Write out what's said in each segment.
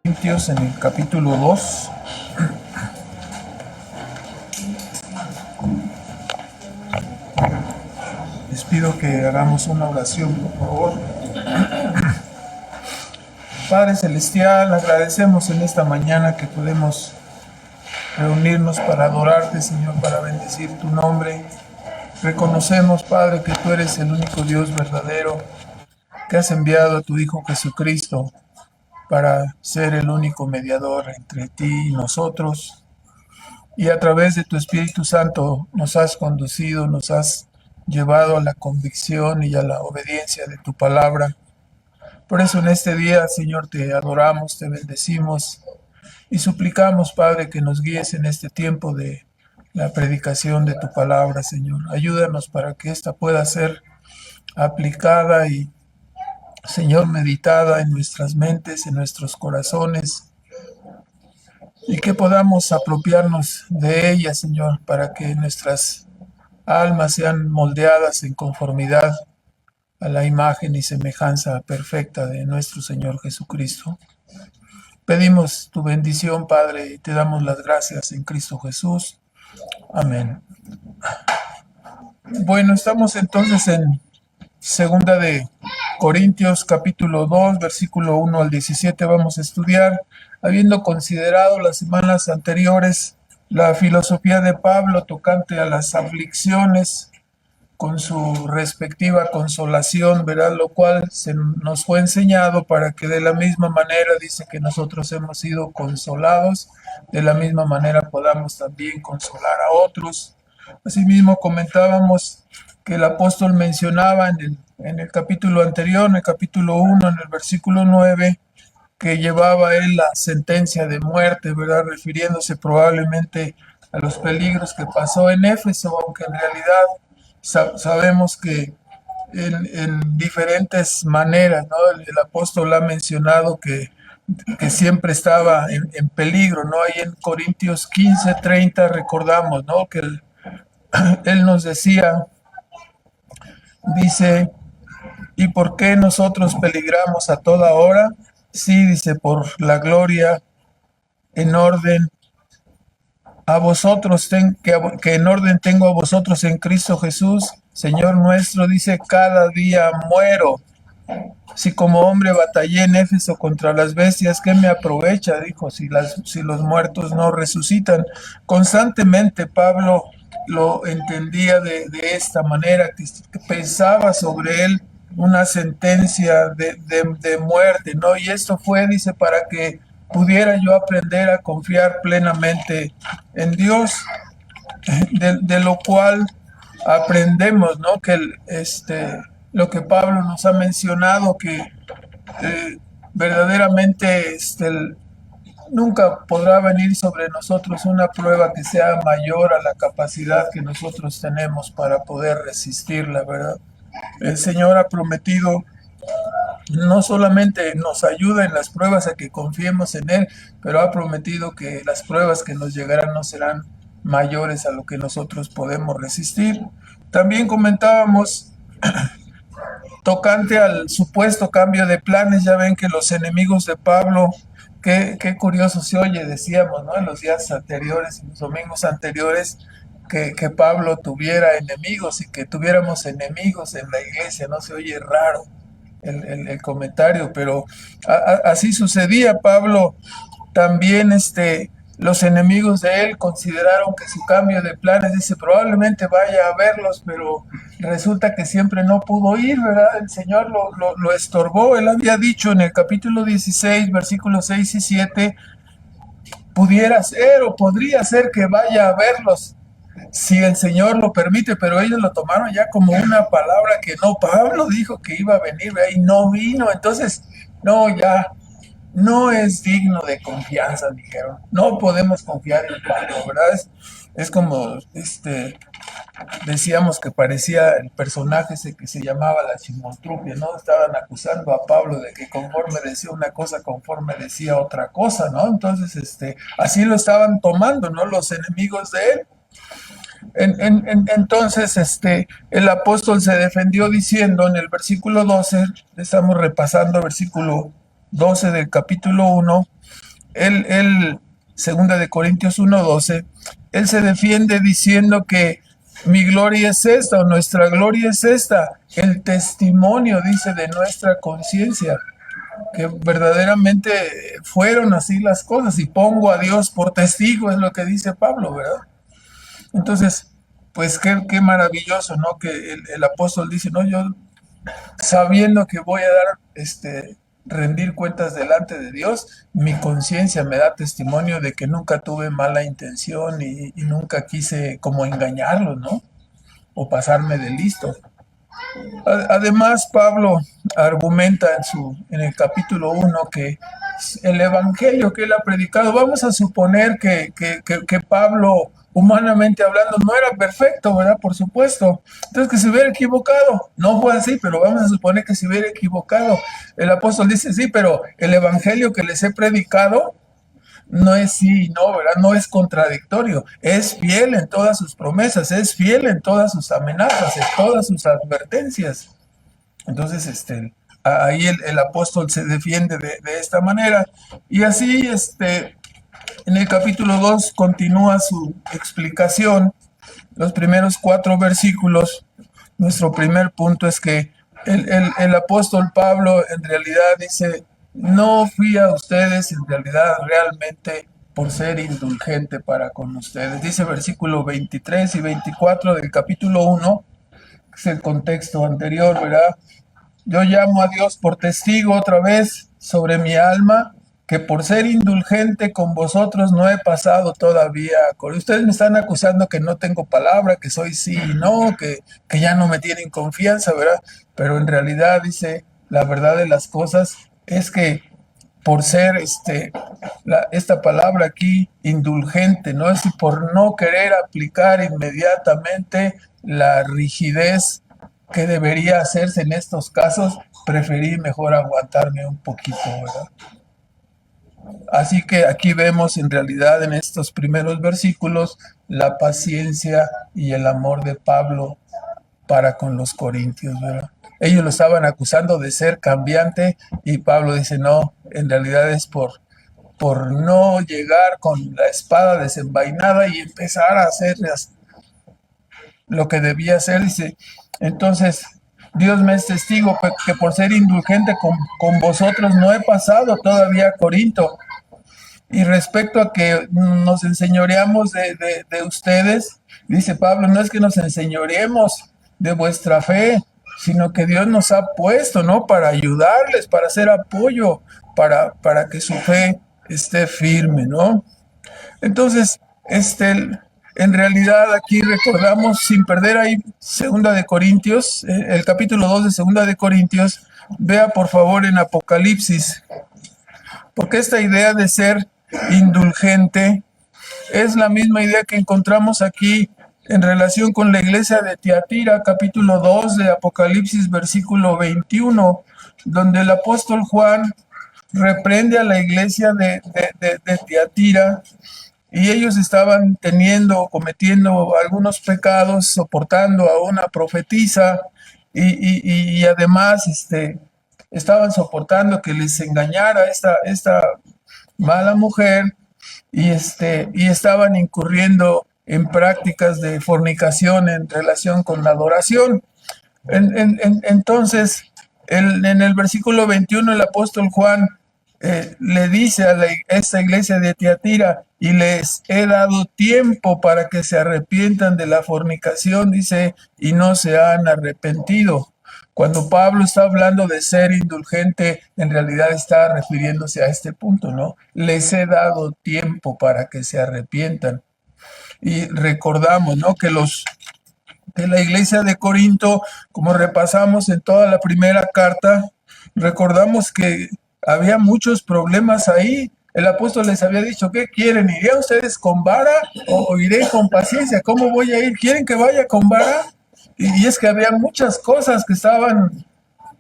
Corintios en el capítulo 2. Les pido que hagamos una oración, por favor. Padre Celestial, agradecemos en esta mañana que podemos reunirnos para adorarte, Señor, para bendecir tu nombre. Reconocemos, Padre, que tú eres el único Dios verdadero, que has enviado a tu Hijo Jesucristo para ser el único mediador entre ti y nosotros. Y a través de tu Espíritu Santo nos has conducido, nos has llevado a la convicción y a la obediencia de tu palabra. Por eso en este día, Señor, te adoramos, te bendecimos y suplicamos, Padre, que nos guíes en este tiempo de la predicación de tu palabra, Señor. Ayúdanos para que ésta pueda ser aplicada y, Señor, meditada en nuestras mentes, en nuestros corazones, y que podamos apropiarnos de ella, Señor, para que nuestras almas sean moldeadas en conformidad a la imagen y semejanza perfecta de nuestro Señor Jesucristo. Pedimos tu bendición, Padre, y te damos las gracias en Cristo Jesús. Amén. Bueno, estamos entonces en Segunda de Corintios, capítulo 2, versículo 1 al 17. Vamos a estudiar, habiendo considerado las semanas anteriores la filosofía de Pablo tocante a las aflicciones, con su respectiva consolación, ¿verdad? Lo cual nos fue enseñado para que de la misma manera, dice que nosotros hemos sido consolados, de la misma manera podamos también consolar a otros. Asimismo comentábamos que el apóstol mencionaba en el capítulo anterior, en el capítulo 1, en el versículo 9, que llevaba él la sentencia de muerte, ¿verdad? Refiriéndose probablemente a los peligros que pasó en Éfeso, aunque en realidad sabemos que en diferentes maneras, ¿no? El apóstol ha mencionado que siempre estaba en peligro, ¿no? Ahí en Corintios 15:30 recordamos, ¿no? Que él nos decía, dice, ¿y por qué nosotros peligramos a toda hora? Sí, dice, por la gloria en orden a vosotros, que en orden tengo a vosotros en Cristo Jesús, Señor nuestro. Dice, cada día muero. Si como hombre batallé en Éfeso contra las bestias, ¿qué me aprovecha? Dijo, si los muertos no resucitan. Constantemente Pablo lo entendía de esta manera, que pensaba sobre él una sentencia de muerte, ¿no? Y esto fue, dice, para que pudiera yo aprender a confiar plenamente en Dios, de lo cual aprendemos, ¿no? Que lo que Pablo nos ha mencionado, que verdaderamente nunca podrá venir sobre nosotros una prueba que sea mayor a la capacidad que nosotros tenemos para poder resistirla, ¿verdad? El Señor ha prometido no solamente nos ayuda en las pruebas a que confiemos en Él, pero ha prometido que las pruebas que nos llegarán no serán mayores a lo que nosotros podemos resistir. También comentábamos tocante al supuesto cambio de planes. Ya ven que los enemigos de Pablo, qué curioso se oye, decíamos, ¿no? En los días anteriores, en los domingos anteriores, que Pablo tuviera enemigos y que tuviéramos enemigos en la iglesia, ¿no? Se oye raro el comentario, pero así sucedía. Pablo también, los enemigos de él consideraron que su cambio de planes, dice, probablemente vaya a verlos, pero resulta que siempre no pudo ir, ¿verdad? El Señor lo estorbó. Él había dicho en el capítulo 16, versículos 6 y 7, pudiera ser o podría ser que vaya a verlos si el Señor lo permite, pero ellos lo tomaron ya como una palabra que no. Pablo dijo que iba a venir, ¿verdad? Y no vino. Entonces, no, ya no es digno de confianza, dijeron. No podemos confiar en Pablo, ¿verdad? Es como decíamos que parecía el personaje ese que se llamaba la chimoltrufia, ¿no? Estaban acusando a Pablo de que conforme decía una cosa, conforme decía otra cosa, ¿no? Entonces, así lo estaban tomando, ¿no? Los enemigos de él. Entonces, el apóstol se defendió diciendo en el versículo 12, estamos repasando versículo 12 del capítulo 1, él, segunda de Corintios 1:12, él se defiende diciendo que mi gloria es esta, o nuestra gloria es esta, el testimonio, dice, de nuestra conciencia, que verdaderamente fueron así las cosas, y pongo a Dios por testigo, es lo que dice Pablo, ¿verdad? Entonces, pues qué maravilloso, ¿no? Que el apóstol dice, no, yo sabiendo que voy a dar, rendir cuentas delante de Dios, mi conciencia me da testimonio de que nunca tuve mala intención y nunca quise como engañarlo, ¿no? O pasarme de listo. Además, Pablo argumenta en el capítulo 1 que el evangelio que él ha predicado, vamos a suponer que Pablo, humanamente hablando, no era perfecto, ¿verdad? Por supuesto. Entonces, que se hubiera equivocado. No fue así, pero vamos a suponer que se hubiera equivocado. El apóstol dice, sí, pero el evangelio que les he predicado no es sí y no, ¿verdad? No es contradictorio. Es fiel en todas sus promesas, es fiel en todas sus amenazas, en todas sus advertencias. Entonces, ahí el apóstol se defiende de esta manera. Y así, en el capítulo 2 continúa su explicación. Los primeros 4 versículos, nuestro primer punto es que el apóstol Pablo en realidad dice, no fui a ustedes en realidad realmente por ser indulgente para con ustedes. Dice versículo 23 y 24 del capítulo 1, que es el contexto anterior, ¿verdad? Yo llamo a Dios por testigo otra vez sobre mi alma, que por ser indulgente con vosotros no he pasado todavía. Ustedes me están acusando que no tengo palabra, que soy sí y no, que ya no me tienen confianza, ¿verdad? Pero en realidad, dice, la verdad de las cosas es que por ser esta palabra aquí, indulgente, ¿no? Es por no querer aplicar inmediatamente la rigidez que debería hacerse en estos casos, preferí mejor aguantarme un poquito, ¿verdad? Así que aquí vemos en realidad en estos primeros versículos la paciencia y el amor de Pablo para con los corintios, ¿verdad? Ellos lo estaban acusando de ser cambiante y Pablo dice, no, en realidad es por no llegar con la espada desenvainada y empezar a hacer lo que debía hacer, dice, entonces Dios me es testigo que por ser indulgente con vosotros no he pasado todavía a Corinto. Y respecto a que nos enseñoreamos de ustedes, dice Pablo, no es que nos enseñoreemos de vuestra fe, sino que Dios nos ha puesto, ¿no? Para ayudarles, para hacer apoyo, para que su fe esté firme, ¿no? Entonces, en realidad aquí recordamos, sin perder ahí Segunda de Corintios, el capítulo 2 de Segunda de Corintios, vea por favor en Apocalipsis, porque esta idea de ser indulgente es la misma idea que encontramos aquí en relación con la iglesia de Tiatira, capítulo 2 de Apocalipsis, versículo 21, donde el apóstol Juan reprende a la iglesia de Tiatira y ellos estaban cometiendo algunos pecados, soportando a una profetisa y además estaban soportando que les engañara esta mala mujer y estaban incurriendo en prácticas de fornicación en relación con la adoración. Entonces, en el versículo 21, el apóstol Juan le dice a esta iglesia de Tiatira, y les he dado tiempo para que se arrepientan de la fornicación, dice, y no se han arrepentido. Cuando Pablo está hablando de ser indulgente, en realidad está refiriéndose a este punto, ¿no? Les he dado tiempo para que se arrepientan. Y recordamos, ¿no? Que la iglesia de Corinto, como repasamos en toda la primera carta, recordamos que había muchos problemas ahí. El apóstol les había dicho, ¿qué quieren? ¿Irían ustedes con vara o iré con paciencia? ¿Cómo voy a ir? ¿Quieren que vaya con vara? Y es que había muchas cosas que estaban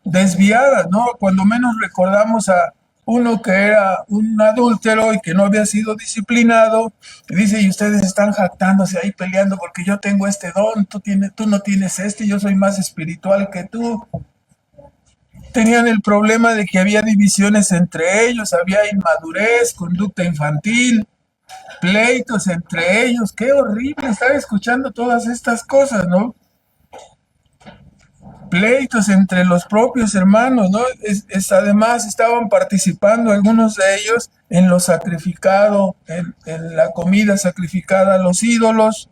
desviadas, ¿no? Cuando menos recordamos a uno que era un adúltero y que no había sido disciplinado, y dice, y ustedes están jactándose ahí peleando porque yo tengo este don, tú no tienes este, yo soy más espiritual que tú. Tenían el problema de que había divisiones entre ellos, había inmadurez, conducta infantil, pleitos entre ellos. Qué horrible estar escuchando todas estas cosas, ¿no? Pleitos entre los propios hermanos, ¿no? Además estaban participando algunos de ellos en lo sacrificado, en la comida sacrificada a los ídolos.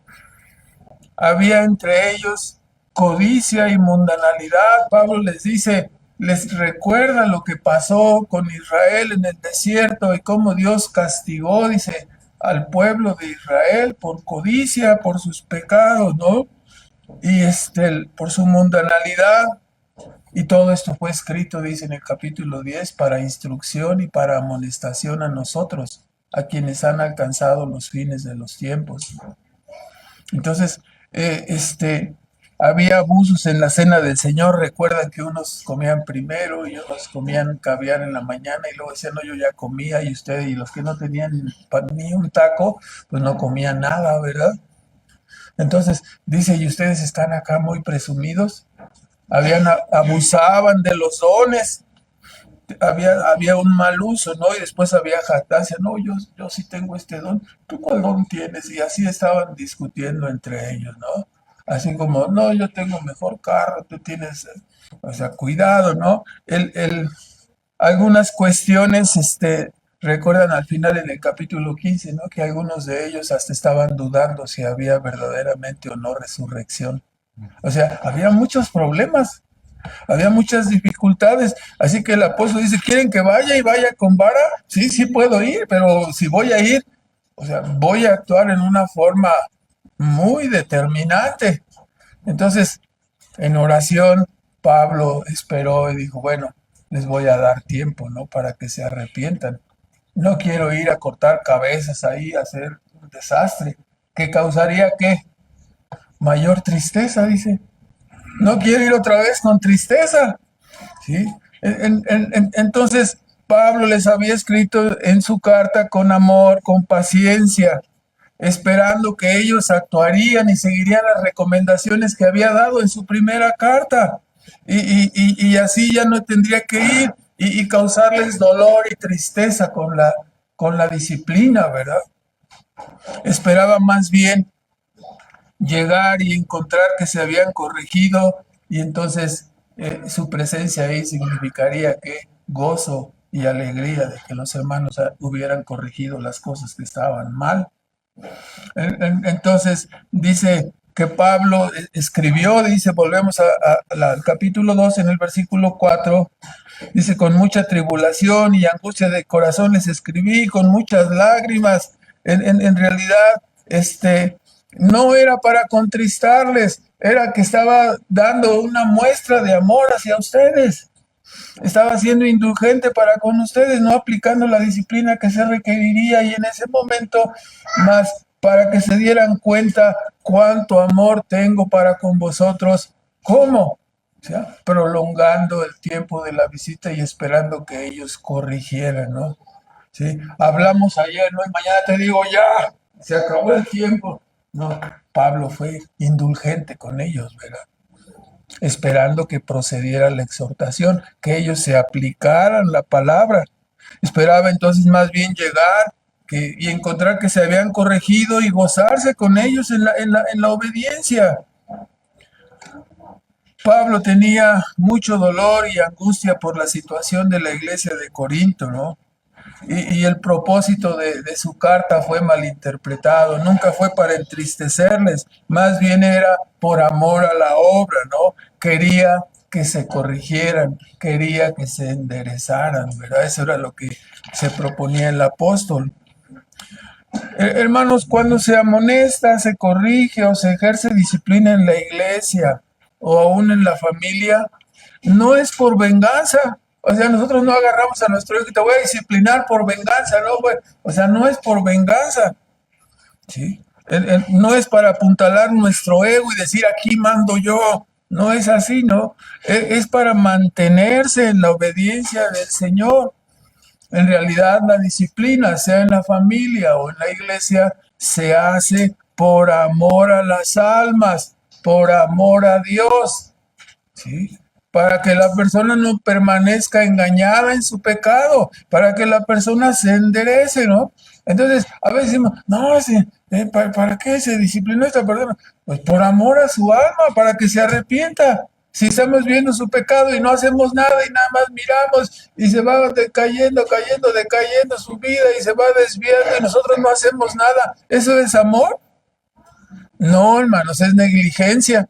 Había entre ellos codicia y mundanalidad. Pablo les dice, les recuerda lo que pasó con Israel en el desierto y cómo Dios castigó, dice, al pueblo de Israel por codicia, por sus pecados, ¿no? Y por su mundanalidad. Y todo esto fue escrito, dice en el capítulo 10, para instrucción y para amonestación a nosotros, a quienes han alcanzado los fines de los tiempos. Entonces, había abusos en la cena del Señor. Recuerdan que unos comían primero y otros comían caviar en la mañana y luego decían, no, yo ya comía y ustedes, y los que no tenían ni un taco, pues no comían nada, ¿verdad? Entonces, dice, y ustedes están acá muy presumidos. Abusaban de los dones, había un mal uso, ¿no? Y después había jactancia, no, yo sí tengo este don, ¿tú cuál don tienes? Y así estaban discutiendo entre ellos, ¿no? Así como, no, yo tengo mejor carro, tú tienes, o sea, cuidado, ¿no? Algunas cuestiones, recuerdan al final en el capítulo 15, ¿no? Que algunos de ellos hasta estaban dudando si había verdaderamente o no resurrección. O sea, había muchos problemas, había muchas dificultades, así que el apóstol dice, ¿quieren que vaya y vaya con vara? Sí, sí puedo ir, pero si voy a ir, o sea, voy a actuar en una forma muy determinante. Entonces, en oración, Pablo esperó y dijo, bueno, les voy a dar tiempo, ¿no? Para que se arrepientan. No quiero ir a cortar cabezas ahí, a hacer un desastre, que causaría, ¿qué? Mayor tristeza, dice. No quiero ir otra vez con tristeza. ¿Sí? Entonces, Pablo les había escrito en su carta con amor, con paciencia, esperando que ellos actuarían y seguirían las recomendaciones que había dado en su primera carta. Y así ya no tendría que ir y causarles dolor y tristeza con la disciplina, ¿verdad? Esperaba más bien llegar y encontrar que se habían corregido y entonces su presencia ahí significaría que gozo y alegría de que los hermanos hubieran corregido las cosas que estaban mal. Entonces dice que Pablo escribió, dice, volvemos al capítulo 2 en el versículo 4, dice, con mucha tribulación y angustia de corazón les escribí, con muchas lágrimas. En realidad, no era para contristarles, era que estaba dando una muestra de amor hacia ustedes. Estaba siendo indulgente para con ustedes, no aplicando la disciplina que se requeriría y en ese momento más para que se dieran cuenta cuánto amor tengo para con vosotros. ¿Cómo? O sea, prolongando el tiempo de la visita y esperando que ellos corrigieran, ¿no? ¿Sí? Hablamos ayer, ¿no? Y mañana te digo, ya, se acabó el tiempo. No, Pablo fue indulgente con ellos, ¿verdad? Esperando que procediera la exhortación, que ellos se aplicaran la palabra. Esperaba entonces más bien llegar y encontrar que se habían corregido y gozarse con ellos en la obediencia. Pablo tenía mucho dolor y angustia por la situación de la iglesia de Corinto, ¿no? Y el propósito de su carta fue malinterpretado, nunca fue para entristecerles, más bien era por amor a la obra, ¿no? Quería que se corrigieran, quería que se enderezaran, ¿verdad? Eso era lo que se proponía el apóstol. Hermanos, cuando se amonesta, se corrige o se ejerce disciplina en la iglesia o aún en la familia, no es por venganza. O sea, nosotros no agarramos a nuestro hijo y te voy a disciplinar por venganza, ¿no? Pues, o sea, no es por venganza, ¿sí? No es para apuntalar nuestro ego y decir aquí mando yo. No es así, ¿no? Es para mantenerse en la obediencia del Señor. En realidad, la disciplina, sea en la familia o en la iglesia, se hace por amor a las almas, por amor a Dios, ¿sí? para que la persona no permanezca engañada en su pecado, para que la persona se enderece, ¿no? Entonces, a veces decimos, no, sí, ¿para qué se disciplinó esta persona? Pues por amor a su alma, para que se arrepienta. Si estamos viendo su pecado y no hacemos nada y nada más miramos y se va decayendo, decayendo su vida y se va desviando y nosotros no hacemos nada, ¿eso es amor? No, hermanos, es negligencia.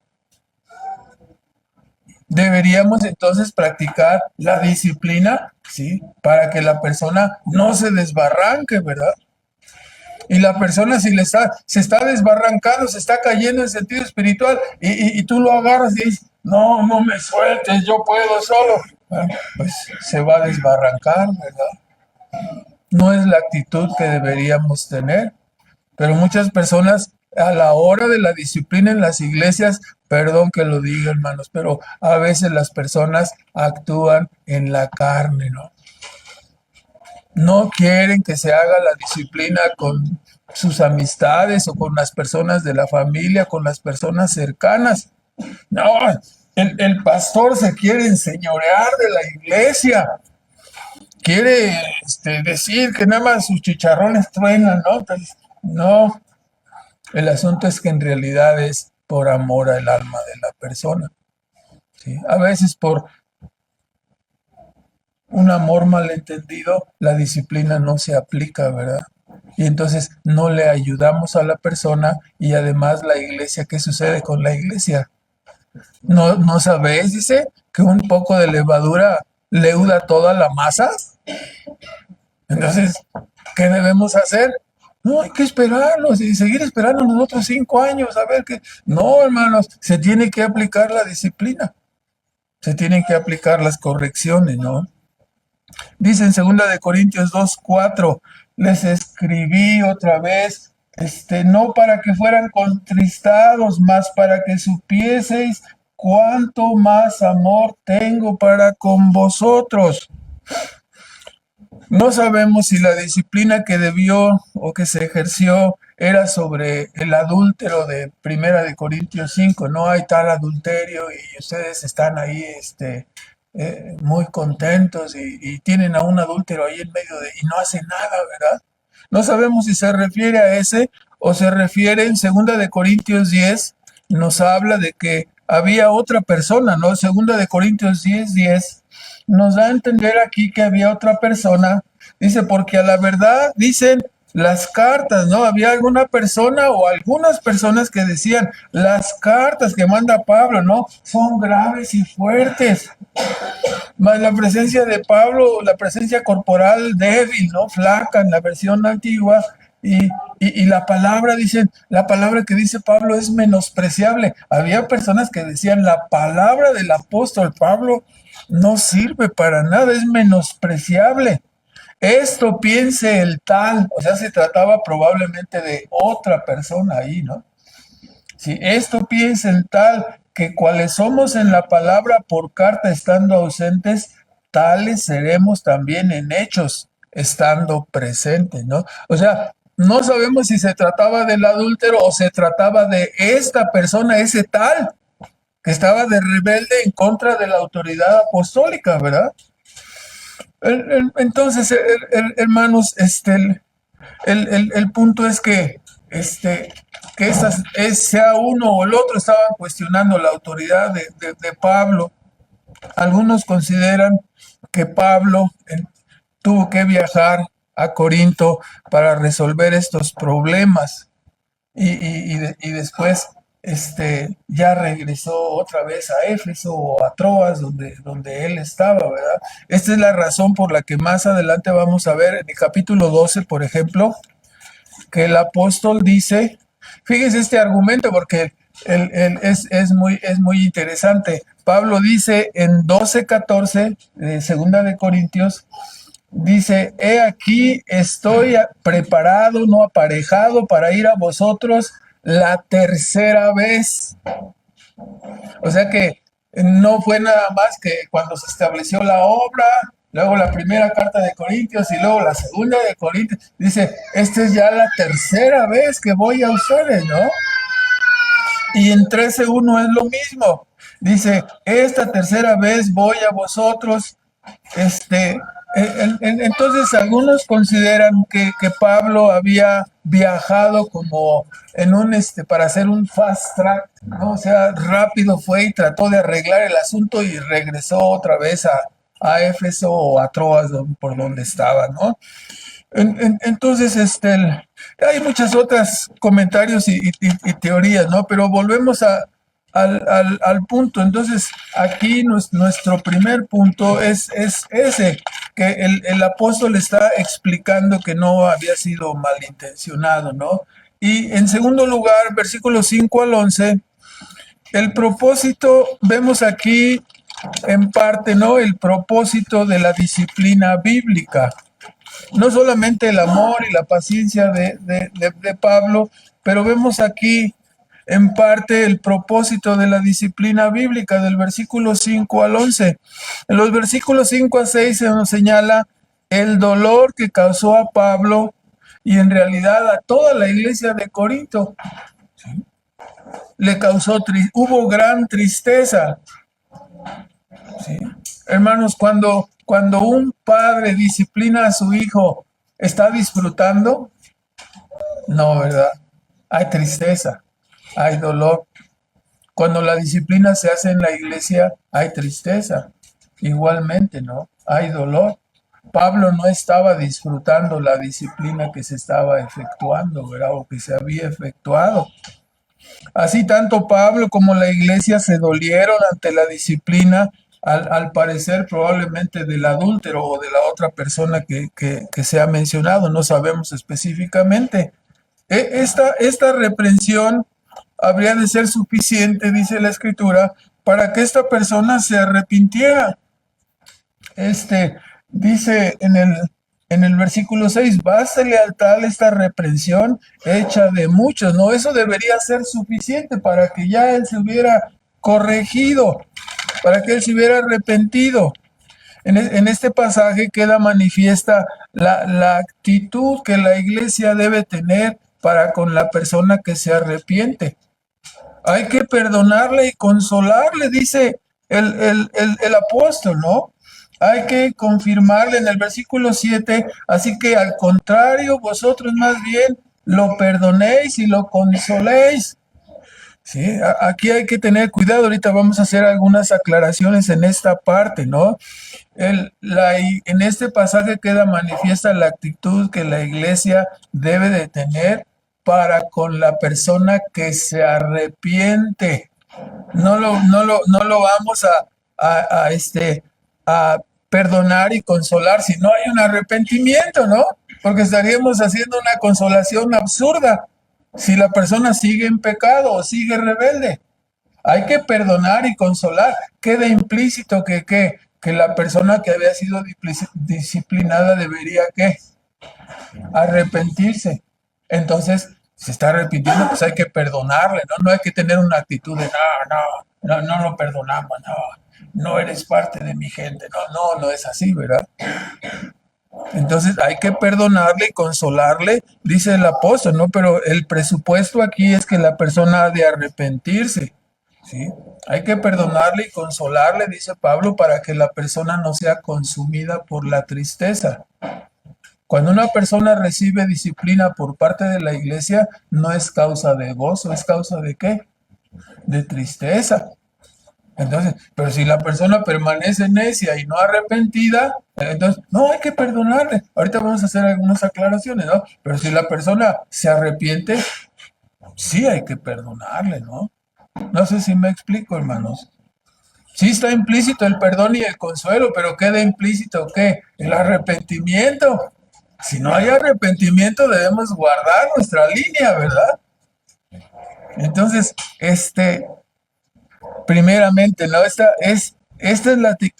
Deberíamos entonces practicar la disciplina, ¿sí? Para que la persona no se desbarranque, ¿verdad? Y la persona si se está desbarrancando, se está cayendo en sentido espiritual y tú lo agarras y dices, no, no me sueltes, yo puedo solo. Bueno, pues se va a desbarrancar, ¿verdad? No es la actitud que deberíamos tener. Pero muchas personas a la hora de la disciplina en las iglesias, perdón que lo diga, hermanos, pero a veces las personas actúan en la carne, ¿no? No quieren que se haga la disciplina con sus amistades o con las personas de la familia, con las personas cercanas. No, el pastor se quiere enseñorear de la iglesia, quiere decir que nada más sus chicharrones truenan, ¿no? Entonces, no, el asunto es que en realidad es por amor al alma de la persona, ¿sí? A veces por un amor malentendido, la disciplina no se aplica, ¿verdad? Y entonces no le ayudamos a la persona y además la iglesia, ¿qué sucede con la iglesia? ¿No sabéis, dice, que un poco de levadura leuda toda la masa? Entonces, ¿qué debemos hacer? No, hay que esperarnos y seguir esperando los otros 5 años a ver qué. No, hermanos, se tiene que aplicar la disciplina, se tienen que aplicar las correcciones, ¿no? Dice en 2 Corintios 2:4, les escribí otra vez, no para que fueran contristados, mas para que supieseis cuánto más amor tengo para con vosotros. No sabemos si la disciplina que debió o que se ejerció era sobre el adúltero de 1 Corintios 5. No hay tal adulterio y ustedes están ahí muy contentos y tienen a un adúltero ahí en medio y no hacen nada, ¿verdad? No sabemos si se refiere a ese o se refiere en 2 Corintios 10, nos habla de que había otra persona, ¿no? 2 Corintios 10:10 nos da a entender aquí que había otra persona. Dice, porque a la verdad dicen las cartas, ¿no? Había alguna persona o algunas personas que decían, las cartas que manda Pablo, ¿no? Son graves y fuertes. Más la presencia de Pablo, la presencia corporal débil, ¿no? Flaca en la versión antigua. Y la palabra, dicen, la palabra que dice Pablo es menospreciable. Había personas que decían, la palabra del apóstol Pablo no sirve para nada, es menospreciable. Esto piense el tal, o sea, se trataba probablemente de otra persona ahí, ¿no? Si esto piensa el tal, que cuales somos en la palabra por carta estando ausentes, tales seremos también en hechos estando presentes, ¿no? O sea, no sabemos si se trataba del adúltero o se trataba de esta persona, ese tal, que estaba de rebelde en contra de la autoridad apostólica, ¿verdad? Entonces, hermanos, el punto es que, sea uno o el otro, estaban cuestionando la autoridad de Pablo. Algunos consideran que Pablo tuvo que viajar a Corinto para resolver estos problemas y después ya regresó otra vez a Éfeso o a Troas, donde él estaba, ¿verdad? Esta es la razón por la que más adelante vamos a ver en el capítulo 12, por ejemplo, que el apóstol dice, fíjese este argumento porque es muy interesante. Pablo dice en 12:14, segunda de Corintios, dice, he aquí estoy preparado, no aparejado para ir a vosotros la tercera vez. O sea que no fue nada más que cuando se estableció la obra, luego la primera carta de Corintios y luego la segunda de Corintios. Dice, esta es ya la tercera vez que voy a ustedes, ¿no? Y en 13:1 es lo mismo. Dice, esta tercera vez voy a vosotros. Este, entonces algunos consideran que Pablo había viajado como en un para hacer un fast track, ¿no? O sea, rápido fue y trató de arreglar el asunto y regresó otra vez a Éfeso o a Troas, por donde estaba, ¿no? Entonces, hay muchas otras comentarios y teorías, ¿no? Pero volvemos al punto. Entonces, aquí nuestro primer punto es ese, que el apóstol está explicando que no había sido malintencionado, ¿no? Y en segundo lugar, versículos 5 al 11, el propósito, vemos aquí en parte, ¿no? El propósito de la disciplina bíblica. No solamente el amor y la paciencia de Pablo, pero vemos aquí en parte el propósito de la disciplina bíblica del versículo 5 al 11. En los versículos 5 a 6 se nos señala el dolor que causó a Pablo y en realidad a toda la iglesia de Corinto. Le causó, hubo gran tristeza. ¿Sí? Hermanos, cuando un padre disciplina a su hijo, ¿está disfrutando? No, ¿verdad? Hay tristeza, hay dolor. Cuando la disciplina se hace en la iglesia, hay tristeza. Igualmente, ¿no? Hay dolor. Pablo no estaba disfrutando la disciplina que se estaba efectuando, ¿verdad? O que se había efectuado. Así tanto Pablo como la iglesia se dolieron ante la disciplina, al parecer probablemente del adúltero o de la otra persona que se ha mencionado, no sabemos específicamente. Esta reprensión habría de ser suficiente, dice la escritura, para que esta persona se arrepintiera. Dice en el versículo 6, bástale al tal esta reprensión hecha de muchos, ¿no? Eso debería ser suficiente para que ya él se hubiera corregido, para que él se hubiera arrepentido. En este pasaje queda manifiesta la actitud que la iglesia debe tener para con la persona que se arrepiente. Hay que perdonarle y consolarle, dice el apóstol, ¿no? Hay que confirmarle en el versículo 7, así que al contrario, vosotros más bien lo perdonéis y lo consoléis. Sí, aquí hay que tener cuidado. Ahorita vamos a hacer algunas aclaraciones en esta parte, ¿no? En este pasaje queda manifiesta la actitud que la iglesia debe de tener para con la persona que se arrepiente. No lo vamos a perdonar y consolar si no hay un arrepentimiento, ¿no? Porque estaríamos haciendo una consolación absurda si la persona sigue en pecado o sigue rebelde. Hay que perdonar y consolar. Queda implícito que la persona que había sido disciplinada debería ¿qué? Arrepentirse. Entonces, se está arrepintiendo, pues hay que perdonarle, ¿no? No hay que tener una actitud de no lo perdonamos, no eres parte de mi gente, no es así, ¿verdad? Entonces hay que perdonarle y consolarle, dice el apóstol, ¿no? Pero el presupuesto aquí es que la persona ha de arrepentirse, ¿sí? Hay que perdonarle y consolarle, dice Pablo, para que la persona no sea consumida por la tristeza. Cuando una persona recibe disciplina por parte de la iglesia, no es causa de gozo, es causa de ¿qué? De tristeza. Entonces, pero si la persona permanece necia y no arrepentida, entonces no hay que perdonarle. Ahorita vamos a hacer algunas aclaraciones, ¿no? Pero si la persona se arrepiente, sí hay que perdonarle, ¿no? No sé si me explico, hermanos. Sí está implícito el perdón y el consuelo, pero queda implícito ¿qué? El arrepentimiento. Si no hay arrepentimiento, debemos guardar nuestra línea, ¿verdad? Entonces, primeramente, ¿no? Esta es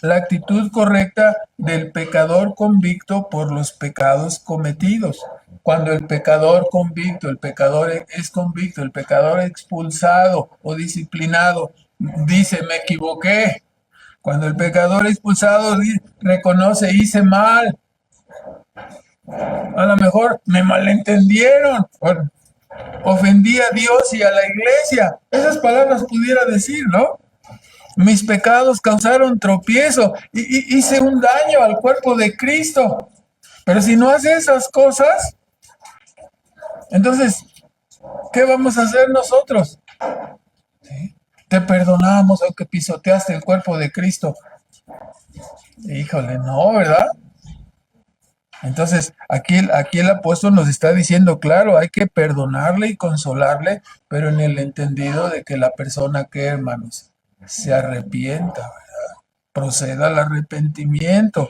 la actitud correcta del pecador convicto por los pecados cometidos. Cuando el pecador convicto, el pecador es convicto, el pecador expulsado o disciplinado, dice, me equivoqué. Cuando el pecador expulsado reconoce, hice mal. A lo mejor me malentendieron, ofendí a Dios y a la iglesia. Esas palabras pudiera decir, ¿no? Mis pecados causaron tropiezo y hice un daño al cuerpo de Cristo. Pero si no hace esas cosas, entonces, ¿qué vamos a hacer nosotros? ¿Sí? Te perdonamos aunque pisoteaste el cuerpo de Cristo. Híjole, no, ¿verdad? Entonces, aquí el apóstol nos está diciendo, claro, hay que perdonarle y consolarle, pero en el entendido de que la persona que, hermanos, se arrepienta, ¿verdad? Proceda al arrepentimiento.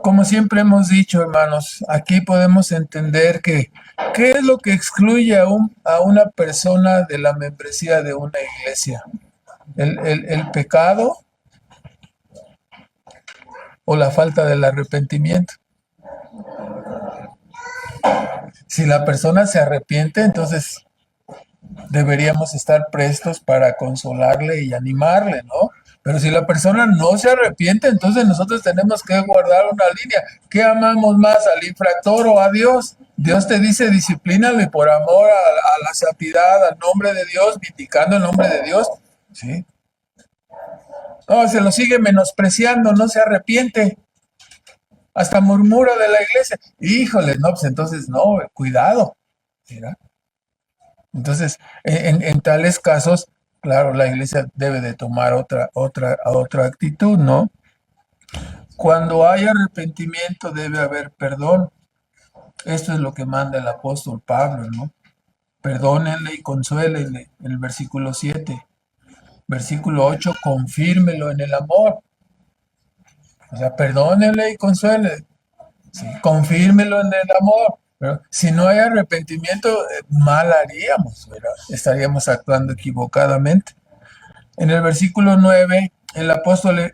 Como siempre hemos dicho, hermanos, aquí podemos entender que ¿qué es lo que excluye a una persona de la membresía de una iglesia? ¿El pecado o la falta del arrepentimiento? Si la persona se arrepiente, entonces deberíamos estar prestos para consolarle y animarle, ¿no? Pero si la persona no se arrepiente, entonces nosotros tenemos que guardar una línea. ¿Qué amamos más, al infractor o a Dios? Dios te dice, disciplínalo y por amor a la santidad, al nombre de Dios, criticando el nombre de Dios, ¿sí? No, se lo sigue menospreciando, no se arrepiente, hasta murmura de la iglesia. Híjole, no, pues entonces no, cuidado, ¿verdad? Entonces, en tales casos, claro, la iglesia debe de tomar otra actitud, ¿no? Cuando hay arrepentimiento debe haber perdón. Esto es lo que manda el apóstol Pablo, ¿no? Perdónenle y consuélenle, el versículo 7. Versículo 8, confírmelo en el amor. O sea, perdónenle y consuélenle. Sí, confírmelo en el amor. Pero si no hay arrepentimiento, mal haríamos, ¿verdad? Estaríamos actuando equivocadamente. En el versículo 9, el apóstol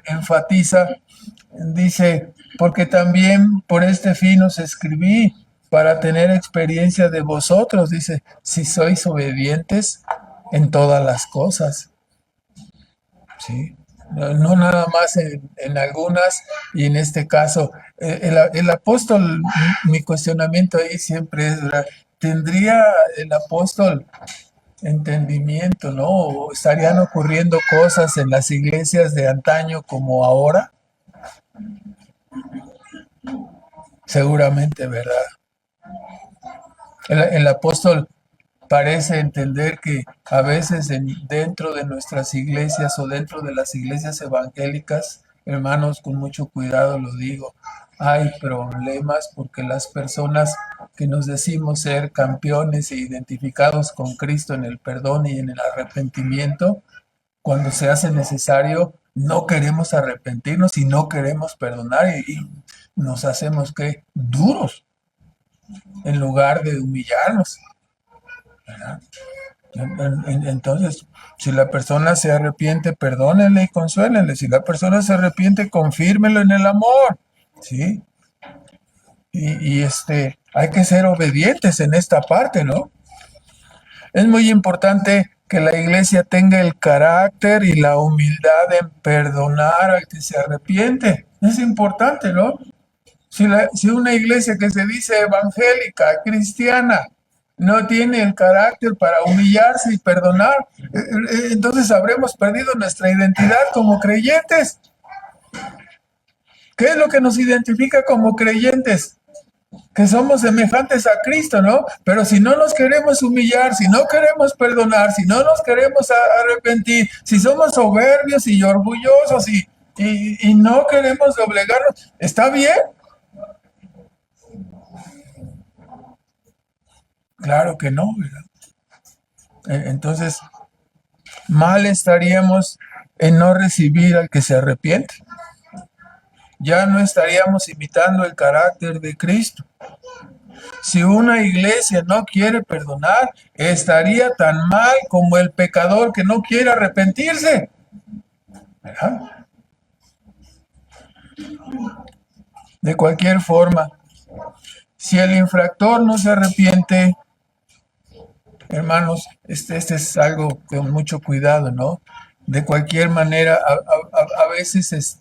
enfatiza, dice, porque también por este fin os escribí, para tener experiencia de vosotros, dice, si sois obedientes en todas las cosas, ¿sí? No nada más en algunas, y en este caso, el apóstol, mi cuestionamiento ahí siempre es, ¿verdad? ¿Tendría el apóstol entendimiento, ¿no? ¿O estarían ocurriendo cosas en las iglesias de antaño como ahora? Seguramente, ¿verdad? El apóstol parece entender que a veces dentro de nuestras iglesias o dentro de las iglesias evangélicas, hermanos, con mucho cuidado lo digo, hay problemas porque las personas que nos decimos ser campeones e identificados con Cristo en el perdón y en el arrepentimiento, cuando se hace necesario, no queremos arrepentirnos y no queremos perdonar y nos hacemos que duros en lugar de humillarnos, ¿verdad? Entonces, si la persona se arrepiente, perdónenle y consuélenle. Si la persona se arrepiente, confírmelo en el amor, ¿sí? Hay que ser obedientes en esta parte, ¿no? Es muy importante que la iglesia tenga el carácter y la humildad en perdonar al que se arrepiente. Es importante, ¿no? Si una iglesia que se dice evangélica, cristiana, no tiene el carácter para humillarse y perdonar, entonces habremos perdido nuestra identidad como creyentes. ¿Qué es lo que nos identifica como creyentes? Que somos semejantes a Cristo, ¿no? Pero si no nos queremos humillar, si no queremos perdonar, si no nos queremos arrepentir, si somos soberbios y orgullosos y no queremos doblegarnos, ¿está bien? Claro que no, ¿verdad? Entonces, mal estaríamos en no recibir al que se arrepiente. Ya no estaríamos imitando el carácter de Cristo. Si una iglesia no quiere perdonar, estaría tan mal como el pecador que no quiere arrepentirse, ¿verdad? De cualquier forma, si el infractor no se arrepiente, hermanos, este es algo con mucho cuidado, ¿no? De cualquier manera, a veces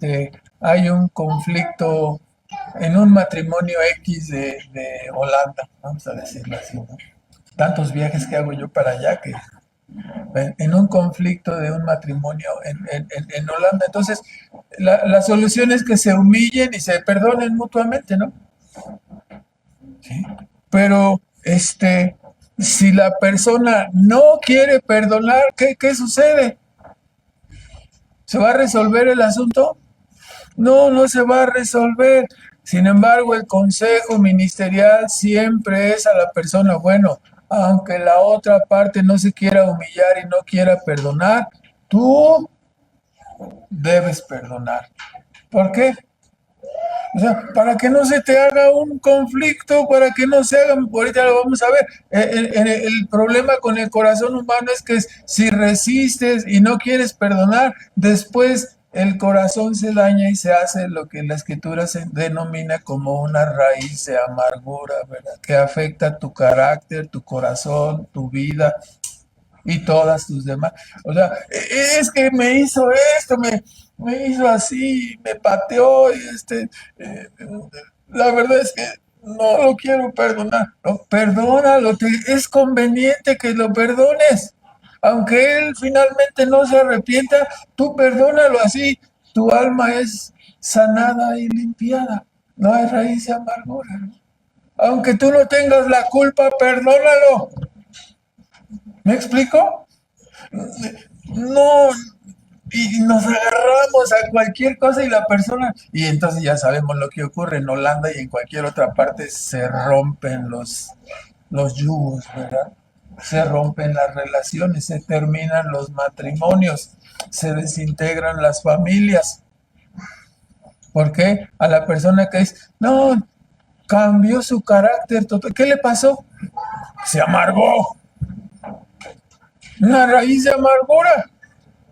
hay un conflicto en un matrimonio X de Holanda, vamos a decirlo así, ¿no? Tantos viajes que hago yo para allá que en un conflicto de un matrimonio en Holanda. Entonces, la solución es que se humillen y se perdonen mutuamente, ¿no? ¿Sí? Pero, si la persona no quiere perdonar, ¿qué sucede? ¿Se va a resolver el asunto? No, no se va a resolver. Sin embargo, el consejo ministerial siempre es a la persona, bueno, aunque la otra parte no se quiera humillar y no quiera perdonar, tú debes perdonar. ¿Por qué? O sea, para que no se te haga un conflicto, para que no se haga, ahorita lo vamos a ver, el problema con el corazón humano es que si resistes y no quieres perdonar, después el corazón se daña y se hace lo que la escritura se denomina como una raíz de amargura, ¿verdad? Que afecta tu carácter, tu corazón, tu vida y todas tus demás. O sea, es que me hizo esto, me hizo así, me pateó y eh, la verdad es que no lo quiero perdonar. No, perdónalo, es conveniente que lo perdones. Aunque él finalmente no se arrepienta, tú perdónalo así. Tu alma es sanada y limpiada. No hay raíz de amargura. Aunque tú no tengas la culpa, perdónalo. ¿Me explico? No, y nos agarramos a cualquier cosa y la persona, y entonces ya sabemos lo que ocurre en Holanda y en cualquier otra parte, se rompen los yugos, ¿verdad? Se rompen las relaciones, se terminan los matrimonios, se desintegran las familias. ¿Por qué? A la persona que dice, no, cambió su carácter total. ¿Qué le pasó? Se amargó. Una raíz de amargura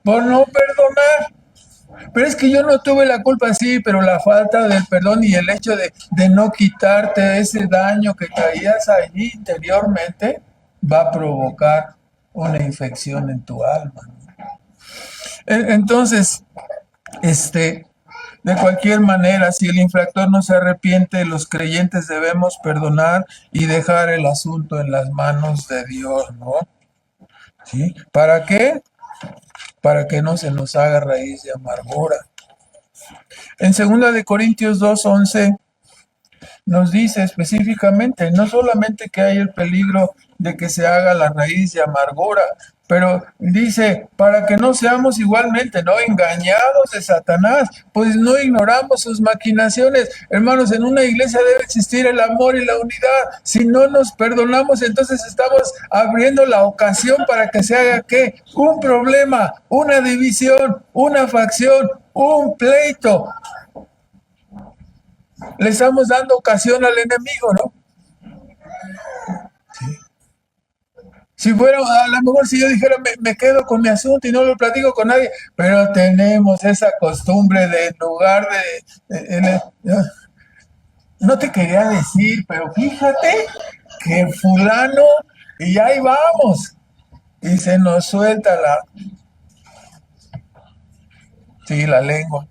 por no perdonar. Pero es que yo no tuve la culpa, sí, pero la falta del perdón y el hecho de no quitarte ese daño que traías allí interiormente va a provocar una infección en tu alma. Entonces, de cualquier manera, si el infractor no se arrepiente, los creyentes debemos perdonar y dejar el asunto en las manos de Dios, ¿no? ¿Sí? ¿Para qué? Para que no se nos haga raíz de amargura. En 2 Corintios 2:11 nos dice específicamente, no solamente que hay el peligro de que se haga la raíz de amargura, pero dice, para que no seamos igualmente, ¿no? Engañados de Satanás, pues no ignoramos sus maquinaciones. Hermanos, en una iglesia debe existir el amor y la unidad. Si no nos perdonamos, entonces estamos abriendo la ocasión para que se haga, ¿qué? Un problema, una división, una facción, un pleito. Le estamos dando ocasión al enemigo, ¿no? Si fuera, a lo mejor si yo dijera, me quedo con mi asunto y no lo platico con nadie, pero tenemos esa costumbre de en lugar no te quería decir, pero fíjate que fulano, y ahí vamos, y se nos suelta sí, la lengua,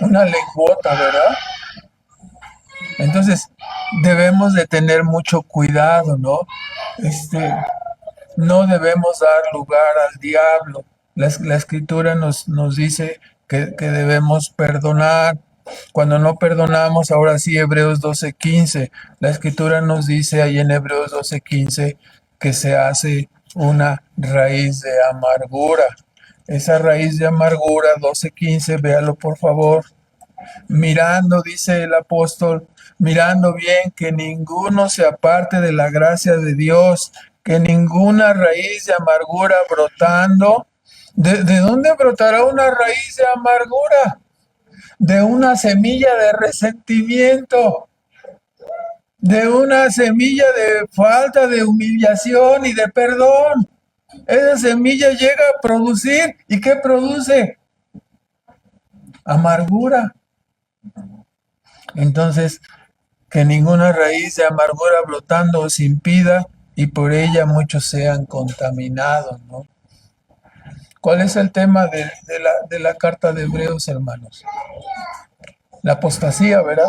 una lenguota, ¿verdad? Entonces, debemos de tener mucho cuidado, ¿no? Este, no debemos dar lugar al diablo. La escritura nos dice que debemos perdonar. Cuando no perdonamos, ahora sí, Hebreos 12:15, la escritura nos dice ahí en Hebreos 12:15 que se hace una raíz de amargura. Esa raíz de amargura, 12:15, véalo por favor, mirando, dice el apóstol, mirando bien que ninguno se aparte de la gracia de Dios, que ninguna raíz de amargura brotando. ¿De dónde brotará una raíz de amargura? De una semilla de resentimiento, de una semilla de falta de humillación y de perdón. Esa semilla llega a producir, ¿y qué produce? Amargura. Entonces, que ninguna raíz de amargura brotando os impida y por ella muchos sean contaminados, ¿no? ¿Cuál es el tema de la carta de Hebreos, hermanos? La apostasía, ¿verdad?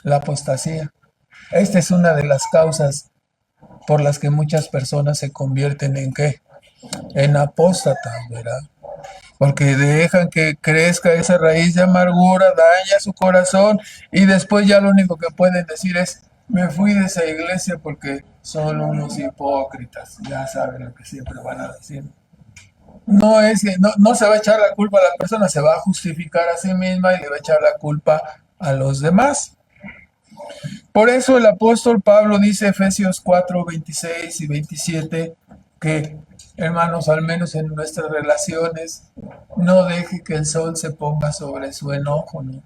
La apostasía. Esta es una de las causas por las que muchas personas se convierten en ¿qué? En apóstatas, ¿verdad? Porque dejan que crezca esa raíz de amargura, daña su corazón y después ya lo único que pueden decir es, me fui de esa iglesia porque son unos hipócritas, ya saben lo que siempre van a decir. No es que no se va a echar la culpa a la persona, se va a justificar a sí misma y le va a echar la culpa a los demás. Por eso el apóstol Pablo dice Efesios 4, 26 y 27 que, hermanos, al menos en nuestras relaciones, no deje que el sol se ponga sobre su enojo, ¿no?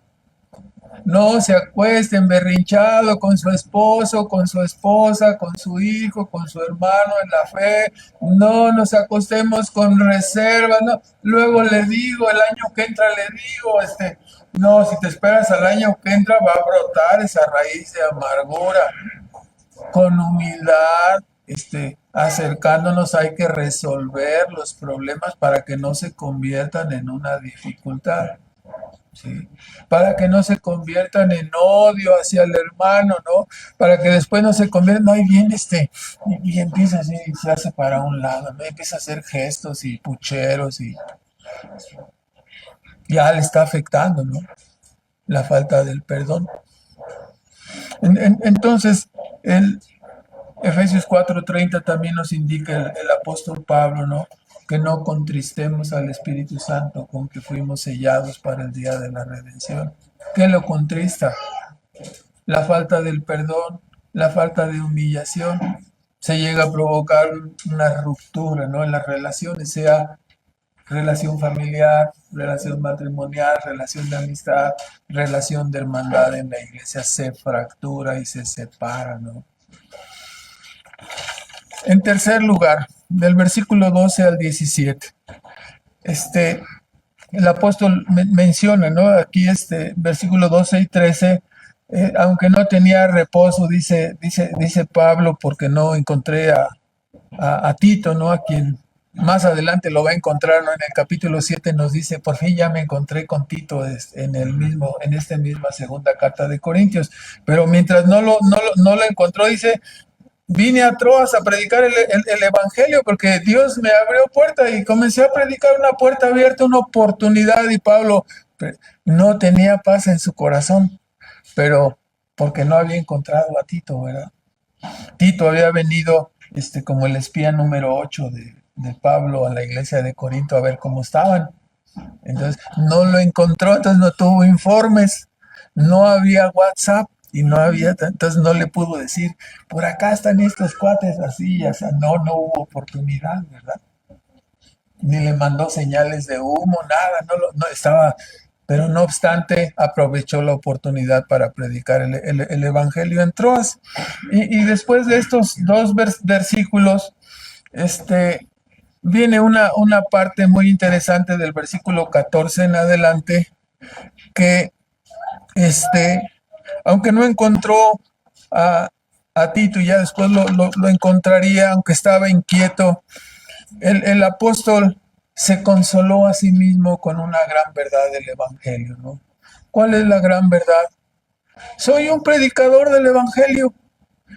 No se acuesten berrinchado con su esposo, con su esposa, con su hijo, con su hermano en la fe. No nos acostemos con reserva. No. Luego le digo, el año que entra le digo, no, si te esperas al año que entra va a brotar esa raíz de amargura. Con humildad, acercándonos hay que resolver los problemas para que no se conviertan en una dificultad. ¿Sí? Para que no se conviertan en odio hacia el hermano, ¿no? Para que después no se conviertan, no, ahí viene y empieza así, y se hace para un lado, ¿no? Empieza a hacer gestos y pucheros y ya le está afectando, ¿no? La falta del perdón. Entonces, el Efesios 4:30 también nos indica el apóstol Pablo, ¿no? Que no contristemos al Espíritu Santo con que fuimos sellados para el día de la redención. ¿Qué lo contrista? La falta del perdón, la falta de humillación. Se llega a provocar una ruptura, ¿no? En las relaciones, sea relación familiar, relación matrimonial, relación de amistad, relación de hermandad en la iglesia, se fractura y se separa, ¿no? En tercer lugar, del versículo 12 al 17, el apóstol menciona, ¿no? Aquí versículo 12 y 13, aunque no tenía reposo, dice Pablo, porque no encontré a Tito, ¿no? A quien más adelante lo va a encontrar, ¿no? En el capítulo 7 nos dice, por fin ya me encontré con Tito en esta misma segunda carta de Corintios, pero mientras no lo encontró, dice, vine a Troas a predicar el Evangelio porque Dios me abrió puerta y comencé a predicar una puerta abierta, una oportunidad, y Pablo no tenía paz en su corazón, pero porque no había encontrado a Tito, ¿verdad? Tito había venido como el espía número 8 de Pablo a la iglesia de Corinto a ver cómo estaban. Entonces no lo encontró, entonces no tuvo informes, no había WhatsApp y no había, entonces no le pudo decir, por acá están estos cuates así, o sea, no hubo oportunidad, ¿verdad? Ni le mandó señales de humo, nada, no estaba, pero no obstante aprovechó la oportunidad para predicar el Evangelio en Troas. Y después de estos dos versículos, viene una parte muy interesante del versículo 14 en adelante, que aunque no encontró a Tito y ya después lo encontraría, aunque estaba inquieto, el apóstol se consoló a sí mismo con una gran verdad del Evangelio, ¿no? ¿Cuál es la gran verdad? Soy un predicador del Evangelio.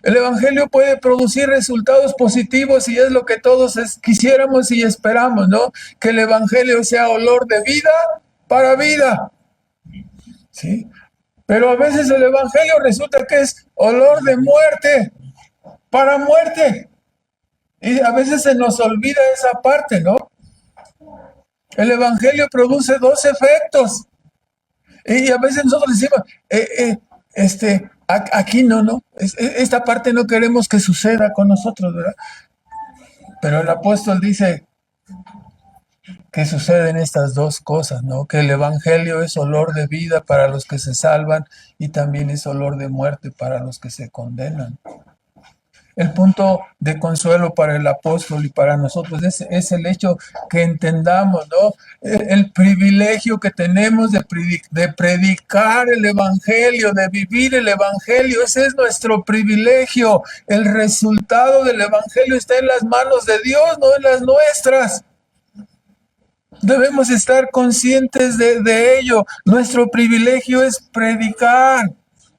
El Evangelio puede producir resultados positivos y es lo que todos quisiéramos y esperamos, ¿no? Que el Evangelio sea olor de vida para vida, ¿sí? Pero a veces el Evangelio resulta que es olor de muerte para muerte. Y a veces se nos olvida esa parte, ¿no? El Evangelio produce dos efectos. Y a veces nosotros decimos, aquí no. Esta parte no queremos que suceda con nosotros, ¿verdad? Pero el apóstol dice que suceden estas dos cosas, ¿no? Que el Evangelio es olor de vida para los que se salvan y también es olor de muerte para los que se condenan. El punto de consuelo para el apóstol y para nosotros es el hecho que entendamos, ¿no? El privilegio que tenemos de predicar el Evangelio, de vivir el Evangelio. Ese es nuestro privilegio. El resultado del Evangelio está en las manos de Dios, no en las nuestras. Debemos estar conscientes de ello. Nuestro privilegio es predicar.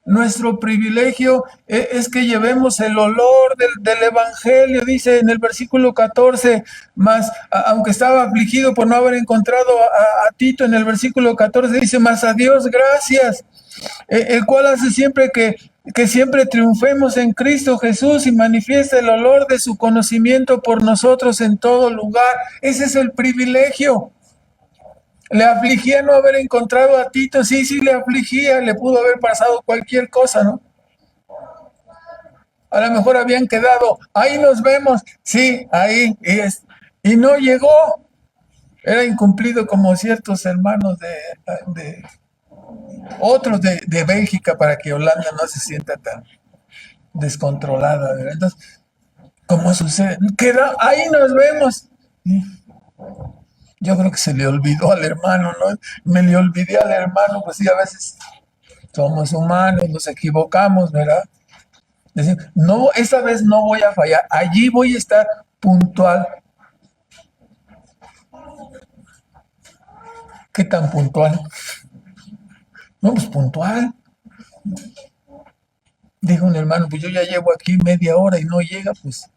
Nuestro privilegio es que llevemos el olor del Evangelio, dice en el versículo 14, más, aunque estaba afligido por no haber encontrado a Tito, en el versículo 14 dice, más a Dios gracias, el cual hace siempre que siempre triunfemos en Cristo Jesús y manifiesta el olor de su conocimiento por nosotros en todo lugar. Ese es el privilegio. Le afligía no haber encontrado a Tito, sí, le afligía, le pudo haber pasado cualquier cosa, ¿no? A lo mejor habían quedado, ahí nos vemos, sí, ahí, y no llegó. Era incumplido como ciertos hermanos de otros de Bélgica para que Holanda no se sienta tan descontrolada, ¿verdad? Entonces, ¿cómo sucede? Queda, ahí nos vemos. Yo creo que se le olvidó al hermano, ¿no? Me le olvidé al hermano, pues sí, a veces somos humanos, nos equivocamos, ¿verdad? Decir, no, esta vez no voy a fallar, allí voy a estar puntual. ¿Qué tan puntual? No, pues puntual. Dijo un hermano, pues yo ya llevo aquí media hora y no llega, pues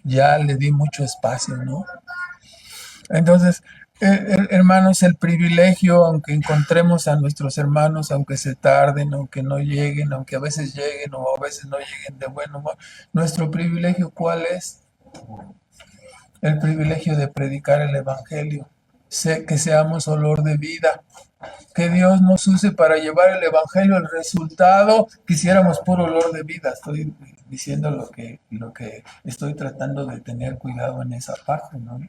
ya le di mucho espacio, ¿no? Entonces, hermanos, el privilegio, aunque encontremos a nuestros hermanos, aunque se tarden, aunque no lleguen, aunque a veces lleguen o a veces no lleguen de buen humor, nuestro privilegio, ¿cuál es? El privilegio de predicar el Evangelio, que seamos olor de vida, que Dios nos use para llevar el Evangelio. El resultado, quisiéramos puro olor de vida. Estoy diciendo lo que estoy tratando de tener cuidado en esa parte, ¿no?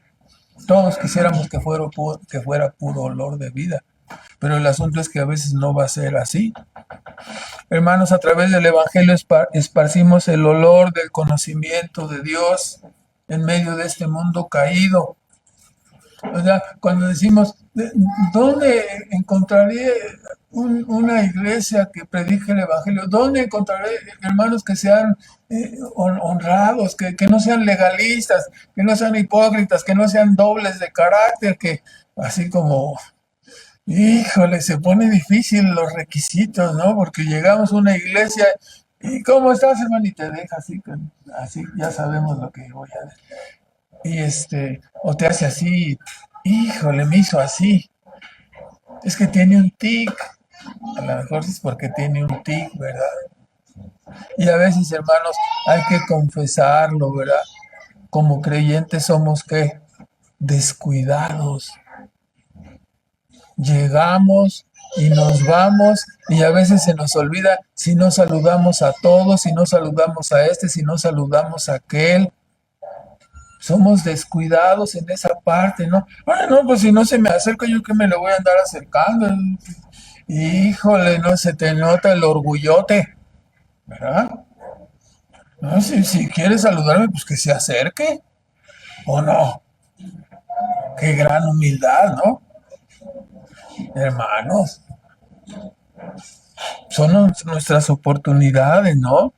Todos quisiéramos que fuera puro olor de vida, pero el asunto es que a veces no va a ser así. Hermanos, a través del Evangelio esparcimos el olor del conocimiento de Dios en medio de este mundo caído. O sea, cuando decimos, ¿dónde encontraré una iglesia que predique el Evangelio? ¿Dónde encontraré hermanos que sean honrados, que no sean legalistas, que no sean hipócritas, que no sean dobles de carácter, que así como, híjole, se pone difícil los requisitos, ¿no? Porque llegamos a una iglesia y ¿cómo estás, hermano? Y te deja así ya sabemos lo que voy a decir. Y o te hace así, híjole, me hizo así. Es que tiene un tic. A lo mejor es porque tiene un tic, ¿verdad? Y a veces, hermanos, hay que confesarlo, ¿verdad? Como creyentes somos, ¿qué? Descuidados. Llegamos y nos vamos y a veces se nos olvida si no saludamos a todos, si no saludamos a este, si no saludamos a aquel. Somos descuidados en esa parte, ¿no? Bueno, no, pues si no se me acerca, yo que me le voy a andar acercando. Híjole, no se te nota el orgullote, ¿verdad? No, si quiere saludarme, pues que se acerque, ¿o no? Qué gran humildad, ¿no? Hermanos, son nuestras oportunidades, ¿no?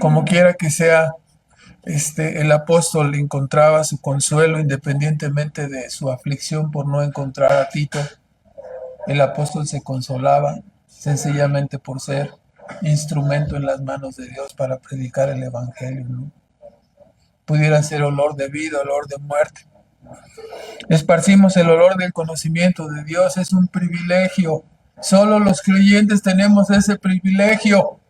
Como quiera que sea, el apóstol encontraba su consuelo independientemente de su aflicción por no encontrar a Tito. El apóstol se consolaba sencillamente por ser instrumento en las manos de Dios para predicar el Evangelio, ¿no? Pudiera ser olor de vida, olor de muerte. Esparcimos el olor del conocimiento de Dios, es un privilegio. Solo los creyentes tenemos ese privilegio.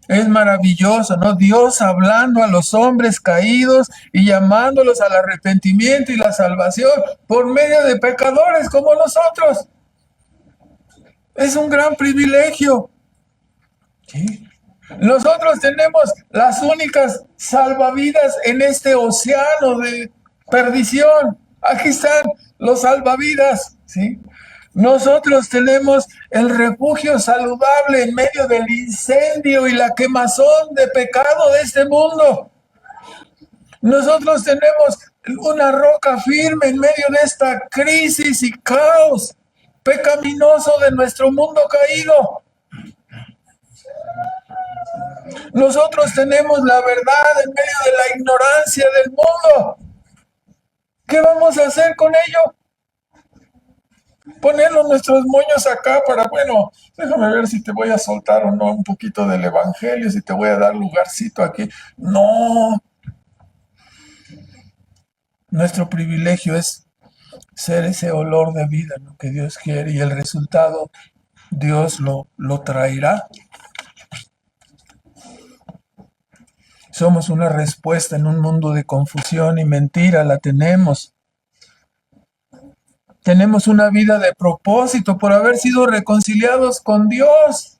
Es maravilloso, ¿no? Dios hablando a los hombres caídos y llamándolos al arrepentimiento y la salvación por medio de pecadores como nosotros. Es un gran privilegio. ¿Sí? Nosotros tenemos las únicas salvavidas en este océano de perdición. Aquí están los salvavidas, ¿sí? Nosotros tenemos el refugio saludable en medio del incendio y la quemazón de pecado de este mundo. Nosotros tenemos una roca firme en medio de esta crisis y caos pecaminoso de nuestro mundo caído. Nosotros tenemos la verdad en medio de la ignorancia del mundo. ¿Qué vamos a hacer con ello? Ponernos nuestros moños acá para, bueno, déjame ver si te voy a soltar o no un poquito del evangelio, si te voy a dar lugarcito aquí. No, nuestro privilegio es ser ese olor de vida, ¿no?, que Dios quiere, y el resultado Dios lo traerá. Somos una respuesta en un mundo de confusión y mentira, la tenemos. Tenemos una vida de propósito por haber sido reconciliados con Dios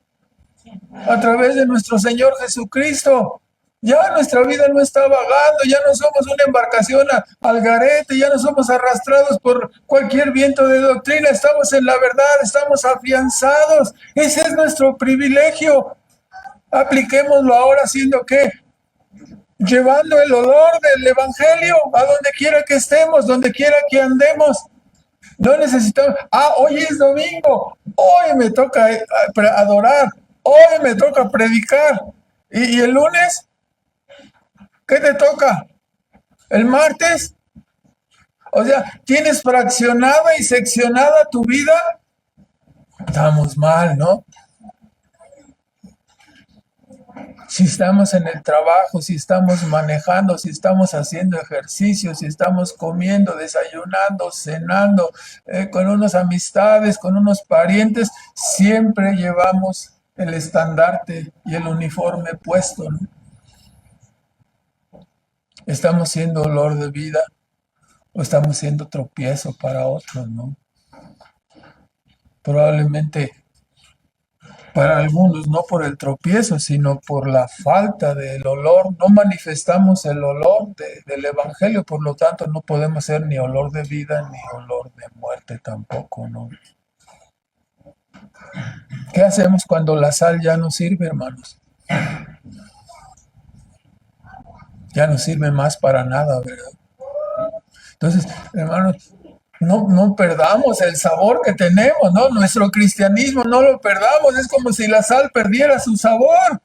a través de nuestro Señor Jesucristo. Ya nuestra vida no está vagando, ya no somos una embarcación al garete, ya no somos arrastrados por cualquier viento de doctrina, estamos en la verdad, estamos afianzados. Ese es nuestro privilegio. Apliquémoslo ahora haciendo ¿qué? Llevando el olor del Evangelio a donde quiera que estemos, donde quiera que andemos. No necesitamos, hoy es domingo, hoy me toca adorar, hoy me toca predicar. ¿Y el lunes? ¿Qué te toca? ¿El martes? O sea, ¿tienes fraccionada y seccionada tu vida? Estamos mal, ¿no? Si estamos en el trabajo, si estamos manejando, si estamos haciendo ejercicio, si estamos comiendo, desayunando, cenando, con unas amistades, con unos parientes, siempre llevamos el estandarte y el uniforme puesto, ¿no? Estamos siendo olor de vida o estamos siendo tropiezo para otros, ¿no? Probablemente para algunos no por el tropiezo, sino por la falta del olor. No manifestamos el olor del Evangelio, por lo tanto no podemos ser ni olor de vida ni olor de muerte tampoco, ¿no? ¿Qué hacemos cuando la sal ya no sirve, hermanos? Ya no sirve más para nada, ¿verdad? Entonces, hermanos, no perdamos el sabor que tenemos, ¿no? Nuestro cristianismo no lo perdamos, es como si la sal perdiera su sabor.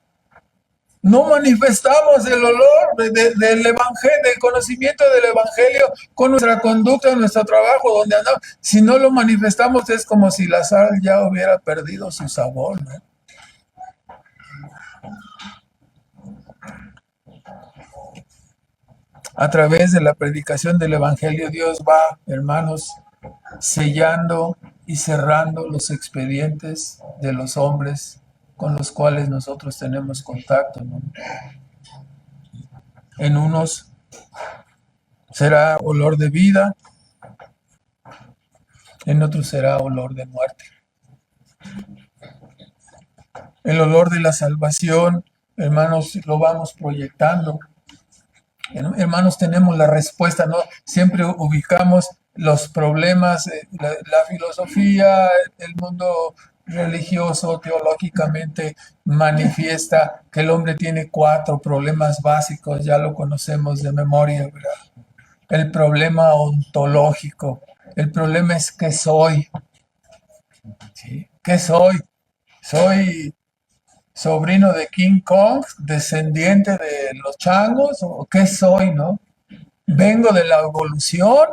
No manifestamos el olor del evangelio, del conocimiento del evangelio con nuestra conducta, nuestro trabajo, donde andamos. Si no lo manifestamos, es como si la sal ya hubiera perdido su sabor, ¿no? A través de la predicación del evangelio, Dios va, hermanos, sellando y cerrando los expedientes de los hombres con los cuales nosotros tenemos contacto, ¿no? En unos será olor de vida, en otros será olor de muerte. El olor de la salvación, hermanos, lo vamos proyectando. Hermanos, tenemos la respuesta, ¿no? Siempre ubicamos los problemas, la filosofía, el mundo religioso, teológicamente manifiesta que el hombre tiene 4 problemas básicos, ya lo conocemos de memoria, ¿verdad? El problema ontológico, el problema es ¿qué soy? ¿Sí? ¿Qué soy? ¿Soy sobrino de King Kong, descendiente de los changos, o qué soy, no? ¿Vengo de la evolución?